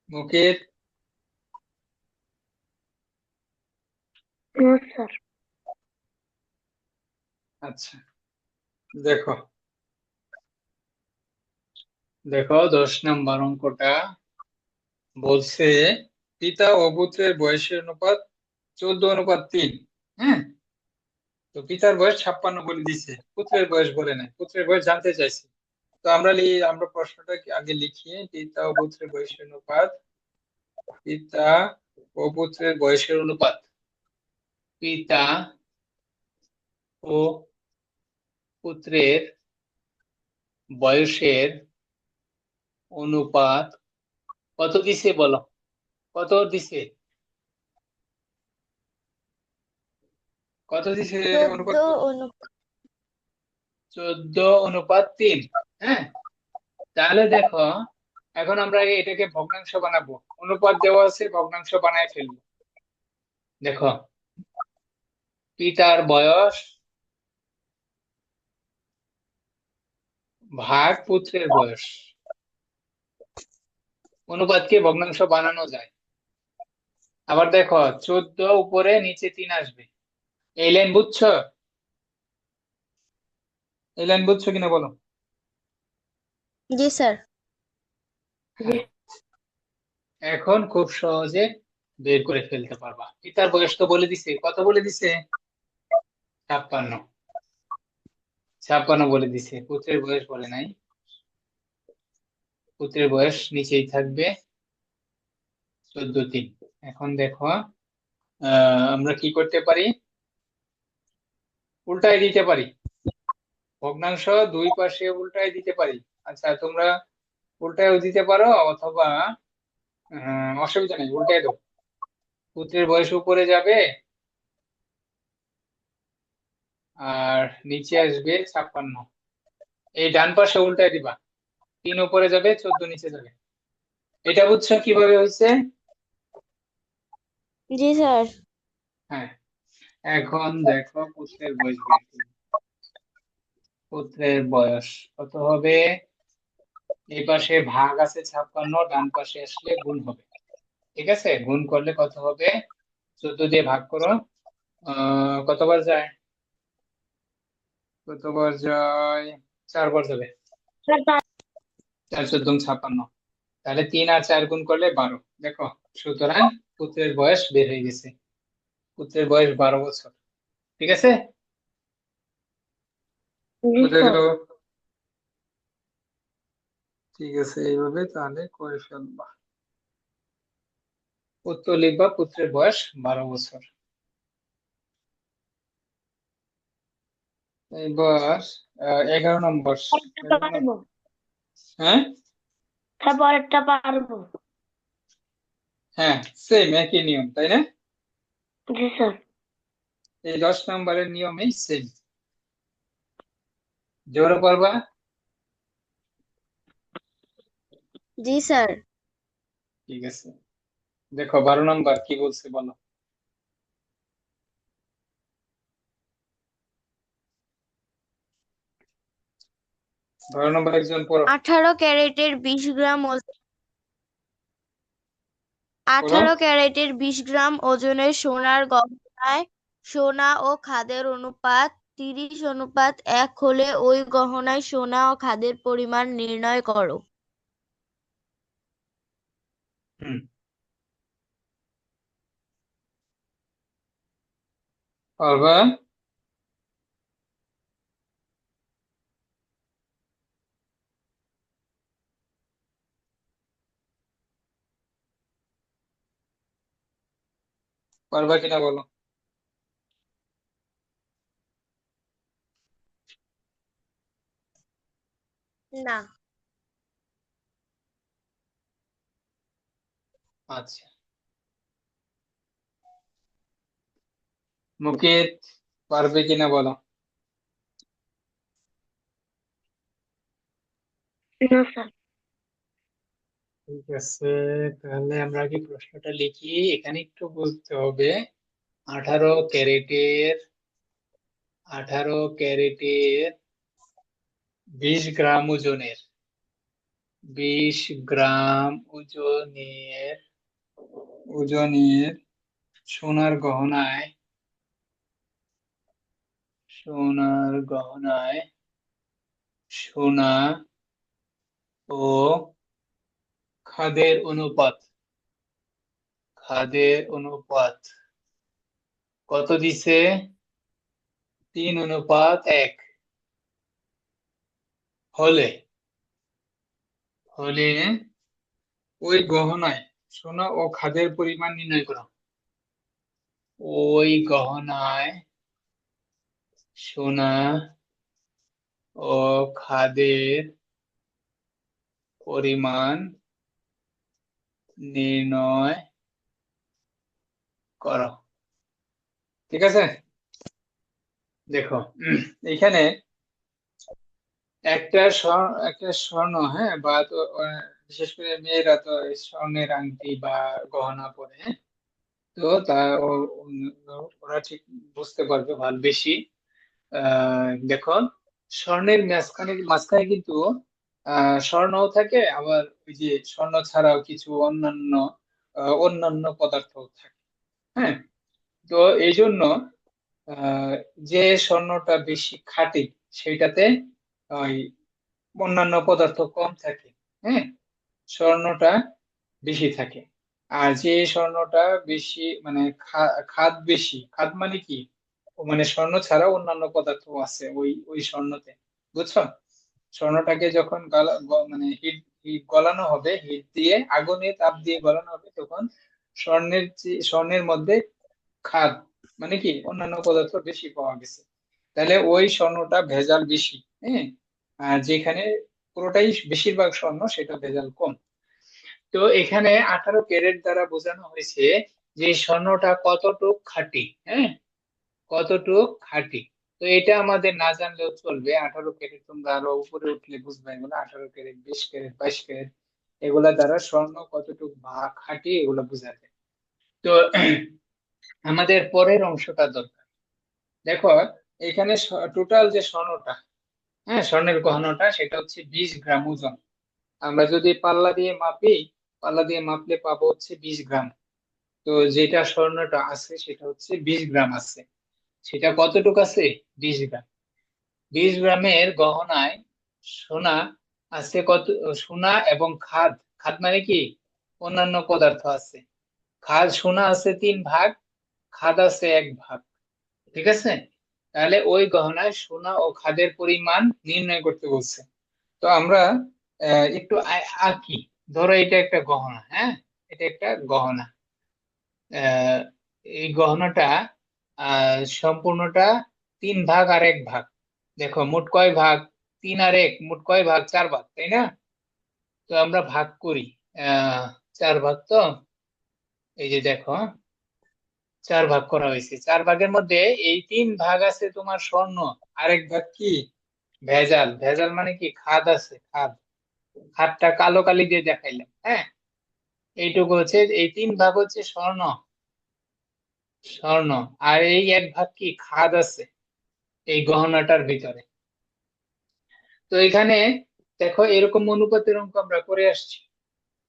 মুকেত? No sir. আচ্ছা, দেখো দেখো 10 নম্বর অঙ্কটা বলছে, পিতা ও পুত্রের বয়সের অনুপাত 14:3। হ্যাঁ, তো পিতার বয়স 56 বলে দিছে, পুত্রের বয়স বলে নাই, পুত্রের বয়স জানতে চাইছে। তো আমরা প্রশ্নটা আগে লিখি, পিতা ও পুত্রের বয়সের অনুপাত, পিতা ও পুত্রের বয়সের অনুপাত, পিতা ও পুত্রের বয়সের অনুপাত কত দিছে বলো, কত দিছে, কত দিছে চোদ্দ অনুপাত? অনু 14:3। হ্যাঁ, তাহলে দেখো, এখন আমরা এটাকে ভগ্নাংশ বানাবো, অনুপাত দেওয়া আছে, ভগ্নাংশ বানায় ফেলবো। দেখো, পিতার বয়স ভাগ পুত্রের বয়স, অনুপাতকে ভগ্নাংশ বানানো যায়। আবার দেখো, 14 উপরে নিচে 3 আসবে। এই লাইন বুঝছো? এই লাইন বুঝছো কিনা বলো? জি স্যার। জি। হ্যাঁ, এখন খুব সহজে বের করে ফেলতে পারবা। পিতার বয়স তো বলে দিছে, কত বলে দিছে? 56। 56 বলে দিছে, পুত্রের বয়স বলে নাই। পুত্রের বয়স নিচেই থাকবে 14:3। এখন দেখো, আমরা কি করতে পারি, উল্টাই দিতে পারি, ভগ্নাংশ দুই পাশে উল্টাই দিতে পারি। আচ্ছা, তোমরা উল্টায়ও দিতে পারো, অথবা অসুবিধা নেই, উল্টাই দাও। পুত্রের বয়স উপরে যাবে, আর নিচে আসবে 56। এই ডান পাশে উল্টায় দিবা, 3 উপরে যাবে 14 নিচে যাবে। এটা বুঝছো কিভাবে হয়েছে? জি স্যার। হ্যাঁ, এখন দেখো পুত্রের বয়স বের করি। পুত্রের বয়স কত হবে? এই পাশে ভাগ আছে 56, ডান পাশে আসলে গুণ হবে। ঠিক আছে, গুণ করলে কত হবে? 14 দিয়ে ভাগ করো। কতবার যায়? কতবার যায়? 4 বার যাবে। স্যার 4 × 14 = 56। তাহলে 3 আর 4 গুণ করলে 12। দেখো, সুতরাং পুত্রের বয়স বের হয়ে গেছে। পুত্রের বয়স 12 বছর। ঠিক আছে, জি বুঝা স্যার। গেল? ঠিক আছে, এইভাবে তাহলে করে ফেলবা। উত্তর লিখবা, পুত্রের বয়স 12 বছর। এবার 11 নম্বর। পরেরটা 11 নম্বর। পারবো। হ্যাঁ, স্যার পরেরটা পারবো। হ্যাঁ, সেম একই নিয়ম, তাই না? জি স্যার। এই 10 নম্বরের নিয়মেই সেম। জোরে পারবা? জি স্যার। ঠিক আছে, দেখো 12 নম্বর কি বলছে বলো। 12 নম্বর একজন পড়ো। 18 ক্যারেটের 20 গ্রাম পড়ো। 18 ক্যারেটের 20 গ্রাম ওজনের সোনার গহনায় সোনা ও খাদের অনুপাত 30:1 হলে ওই গহনায় সোনা ও খাদের পরিমাণ নির্ণয় করো। হুম, পারবা? পারবা কিনা বলো। না। আচ্ছা, মুকেত পারবে কিনা বলো। না স্যার। ঠিক আছে, তাহলে আমরা কি প্রশ্নটা লিখি, এখানে একটু বলতে হবে। 18 ক্যারেটের 18 ক্যারেটের 20 গ্রাম ওজনের 20 গ্রাম ওজনের সোনার গহনায় সোনার গহনায় সোনা ও খাদের অনুপাত কত দিছে? 3:1 হলে হলে ওই গহনায় সোনা ও খাদের পরিমাণ নির্ণয় করো। ওই গহনায় সোনা ও খাদের পরিমাণ নির্ণয় করো। ঠিক আছে, দেখো এখানে একটা স্বর্ণ, হ্যাঁ, বা তো বিশেষ করে মেয়েরা তো এই স্বর্ণের আংটি বা গহনা পরে, হ্যাঁ। তো তা ওরা ঠিক বুঝতে পারবে ভালো বেশি। দেখো, স্বর্ণের মাঝখানে মাঝখানে কিন্তু স্বর্ণও থাকে, আবার ওই যে স্বর্ণ ছাড়াও কিছু অন্যান্য পদার্থ থাকে। হ্যাঁ, তো এই জন্য আহ, যে স্বর্ণটা বেশি খাঁটি সেটাতে ওই অন্যান্য পদার্থ কম থাকে। হ্যাঁ, স্বর্ণটা বেশি থাকে। আর যে স্বর্ণটা বেশি মানে খাদ বেশি, খাদ মানে কি, ও মানে স্বর্ণ ছাড়াও অন্যান্য পদার্থ আছে ওই ওই স্বর্ণতে। বুঝছো? স্বর্ণটাকে যখন মানে হিট হিট গলানো হবে, হিট দিয়ে আগুনে তাপ দিয়ে গলানো হবে, তখন স্বর্ণের মধ্যে খাদ মানে কি অন্যান্য পদার্থ বেশি পাওয়া গেছে। তাহলে ওই স্বর্ণটা ভেজাল বেশি। হ্যাঁ, আর যেখানে পুরোটাই বেশিরভাগ স্বর্ণ সেটা ভেজাল কম। তো এখানে 18 ক্যারেট দ্বারা বোঝানো হয়েছে যে স্বর্ণটা কতটুক খাঁটি। হ্যাঁ, কতটুক খাঁটি। তো এটা আমাদের না জানলেও চলবে। 18 ক্যারেট, তোমরা আরো উপরে উঠলে বুঝবে এগুলো। 18 ক্যারেট, 20 ক্যারেট, 22 ক্যারেট, এগুলা দ্বারা স্বর্ণ কতটুকু খাঁটি এগুলো বোঝা যায়। তো আমাদের পরের অংশটা দরকার। দেখো এখানে টোটাল যে স্বর্ণটা, হ্যাঁ স্বর্ণের গহনাটা, সেটা হচ্ছে 20 গ্রাম ওজন। আমরা যদি পাল্লা দিয়ে মাপি, পাল্লা দিয়ে মাপলে পাবো হচ্ছে 20 গ্রাম। তো যেটা স্বর্ণটা আছে সেটা হচ্ছে 20 গ্রাম আছে। সেটা কতটুকু আছে? 20 গ্রাম। 20 গ্রামের গহনায় সোনা আছে কত? সোনা এবং খাদ, খাদ মানে কি? অন্যান্য পদার্থ আছে। খাদ, সোনা আছে 3 ভাগ, খাদ আছে 1 ভাগ। ঠিক আছে? তাহলে ওই গহনায় সোনা ও খাদের পরিমাণ নির্ণয় করতে বলছে। তো আমরা একটু আঁকি। ধরো এটা একটা গহনা, হ্যাঁ এটা একটা গহনা। আহ, এই গহনাটা সম্পূর্ণটা 3 ভাগ আর 1 ভাগ। দেখো মোট কয় ভাগ? 3 আর 1, মোট কয় ভাগ? 4 ভাগ, তাই না? তো আমরা ভাগ করি। আহ 4 ভাগ তো, এই যে দেখো 4 ভাগ করা হয়েছে। 4 ভাগের মধ্যে এই 3 ভাগ আছে তোমার স্বর্ণ, আরেক ভাগ কি? ভেজাল। ভেজাল মানে কি? খাদ আছে, খাদ। খাদটা কালো কালি দিয়ে দেখাইলাম, হ্যাঁ। এইটুকু হচ্ছে, এই 3 ভাগ হচ্ছে স্বর্ণ, স্বর্ণ। আর এই 1 ভাগ কি? খাদ আছে এই গহনাটার ভিতরে। তো এখানে দেখো এরকম অনুপাতের অঙ্ক আমরা করে আসছি।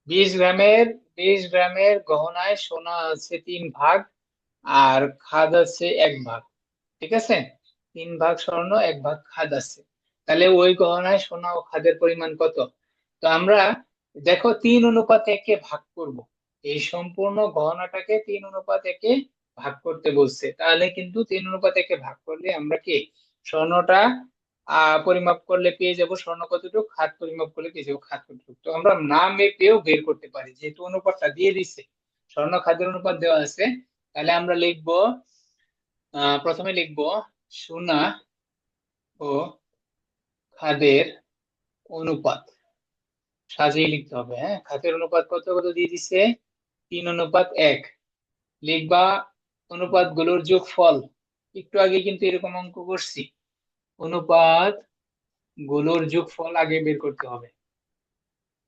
20 গ্রামের 20 গ্রামের গহনায় সোনা আছে 3 ভাগ, আর খাদ আছে 1 ভাগ। ঠিক আছে? 3 ভাগ স্বর্ণ, 1 ভাগ খাদ আছে। তাহলে ওই গহনায় সোনা ও খাদের পরিমাণ কত? তো আমরা দেখো 3:1 ভাগ করব। এই সম্পূর্ণ গহনাটাকে 3:1 ভাগ করতে বলছে। তাহলে কিন্তু 3:1 ভাগ করলে আমরা কি স্বর্ণটা পরিমাপ করলে পেয়ে যাব স্বর্ণ কতটুকু, খাদ পরিমাপ করলে পেয়ে যাবো খাদ কতটুকু। তো আমরা না মেপেও বের করতে পারি, যেহেতু অনুপাতটা দিয়ে দিচ্ছে, স্বর্ণ খাদের অনুপাত দেওয়া আছে। তাহলে আমরা লিখবো, প্রথমে লিখবো সোনা ও খাদের অনুপাত। সাজিয়ে লিখতে হবে, হ্যাঁ। খাদের অনুপাত কত কত দিয়ে দিছে? 3:1। লিখবা অনুপাত গুলোর যোগফল। একটু আগে কিন্তু এরকম অঙ্ক করছি। অনুপাত গুলোর যোগফল আগে বের করতে হবে।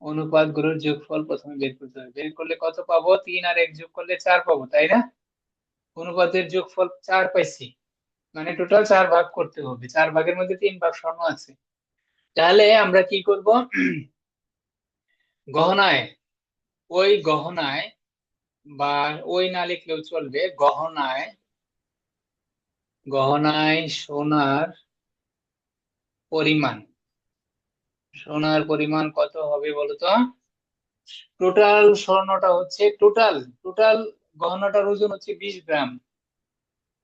অনুপাত গুলোর যোগফল প্রথমে বের করতে হবে। বের করলে কত পাবো? 3 আর 1 যোগ করলে 4 পাবো, তাই না? অনুপাতের যোগফল 4 পাইছি, মানে টোটাল 4 ভাগ করতে হবে। 4 ভাগের মধ্যে 3 ভাগ স্বর্ণ আছে। তাহলে আমরা কি করব? গহনায়, ওই গহনায়, বা ওই না লিখলেও চলবে, গহনায়, গহনায় সোনার পরিমাণ, সোনার পরিমাণ কত হবে বলতো? টোটাল স্বর্ণটা হচ্ছে, টোটাল টোটাল গহনাটার ওজন হচ্ছে 20 গ্রাম।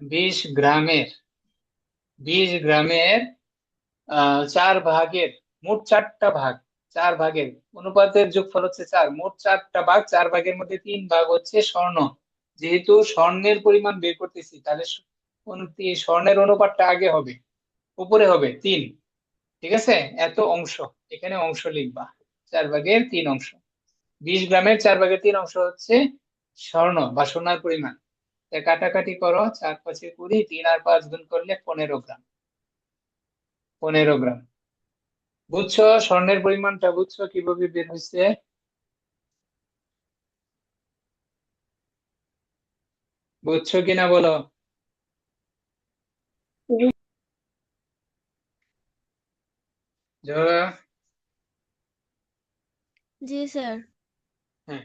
20 গ্রামের, 20 গ্রামের 4 ভাগের, মোট 4টা ভাগ, 4 ভাগের অনুপাতের যোগফল হচ্ছে 4, মোট 4টা ভাগ, 4 ভাগের মধ্যে 3 ভাগ হচ্ছে স্বর্ণ। যেহেতু স্বর্ণের পরিমাণ বের করতেছি, তাহলে স্বর্ণের অনুপাতটা আগে হবে, উপরে হবে 3। ঠিক আছে? এত অংশ, এখানে অংশ লিখবা, 4 ভাগের 3 অংশ। 20 গ্রামের 4 ভাগের 3 অংশ হচ্ছে স্বর্ণ বা সোনার পরিমাণ। তাই কাটাকাটি করো, 4 5 20, 3 আর 5 গুণ করলে 15 গ্রাম। 15 গ্রাম। বুঝছো স্বর্ণের পরিমাণটা? বুঝছো কিভাবে বের হয়েছে? বুঝছো কিনা বলো? জোহরা? জি স্যার। হ্যাঁ।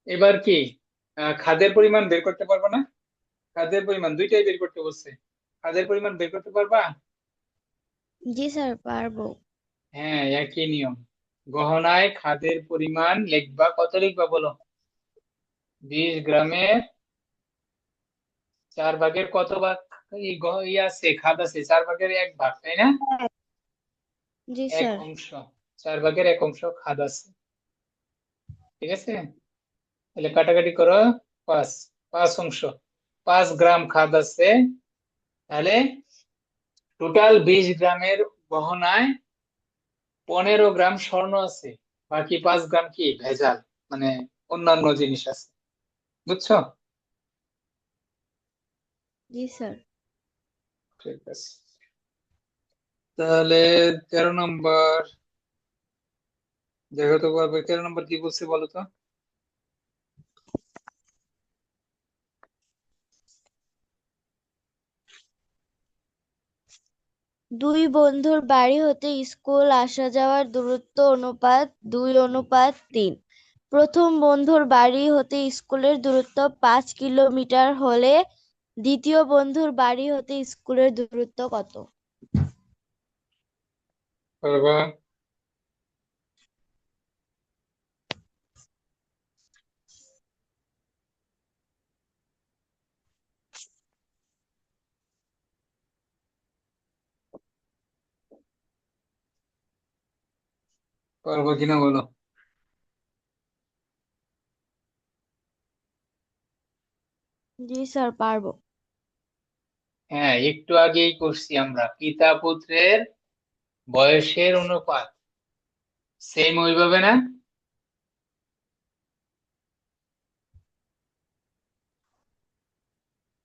এবার কি খাদ্যের পরিমাণ বের করতে পারবো না? খাদ্যের পরিমাণ দুইটাই বের করতে বলছে। খাদ্যের পরিমাণ বের করতে পারবা? জি স্যার, পারবো। হ্যাঁ, একই নিয়ম। গহনায় খাদ্যের পরিমাণ লিখবা, কত লিখবা বলো? 20 গ্রামের 4 ভাগের কত ভাগ? আছে, খাদ আছে 4 ভাগের 1 ভাগ, তাই না? জি এক স্যার। অংশ, 4 ভাগের 1 অংশ খাদ আছে। ঠিক আছে? তাহলে কাটাকাটি করো, 5, 5 অংশ, 5 গ্রাম খাদ আছে। তাহলে টোটাল 20 গ্রামের গহনায় 15 গ্রাম স্বর্ণ আছে, বাকি 5 গ্রাম কি ভেজাল, মানে অন্যান্য জিনিস আছে। বুঝছো? জি স্যার। ঠিক আছে। তাহলে 13 নম্বর দেখো তো পারবে, 13 নম্বর কি বলছে বলো তো? দুই বন্ধুর বাড়ি হতে স্কুল আসা যাওয়ার দূরত্ব অনুপাত 2:3। প্রথম বন্ধুর বাড়ি হতে স্কুলের দূরত্ব 5 কিলোমিটার হলে দ্বিতীয় বন্ধুর বাড়ি হতে স্কুলের দূরত্ব কত? পারবা? পারবা কিনা বলো? জি স্যার, পারবো। হ্যাঁ, একটু আগেই করছি আমরা, পিতা পুত্রের বয়সের অনুপাত সেম ওইভাবে না?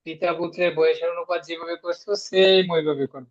পিতা পুত্রের বয়সের অনুপাত যেভাবে করছো সেম ওইভাবে করো।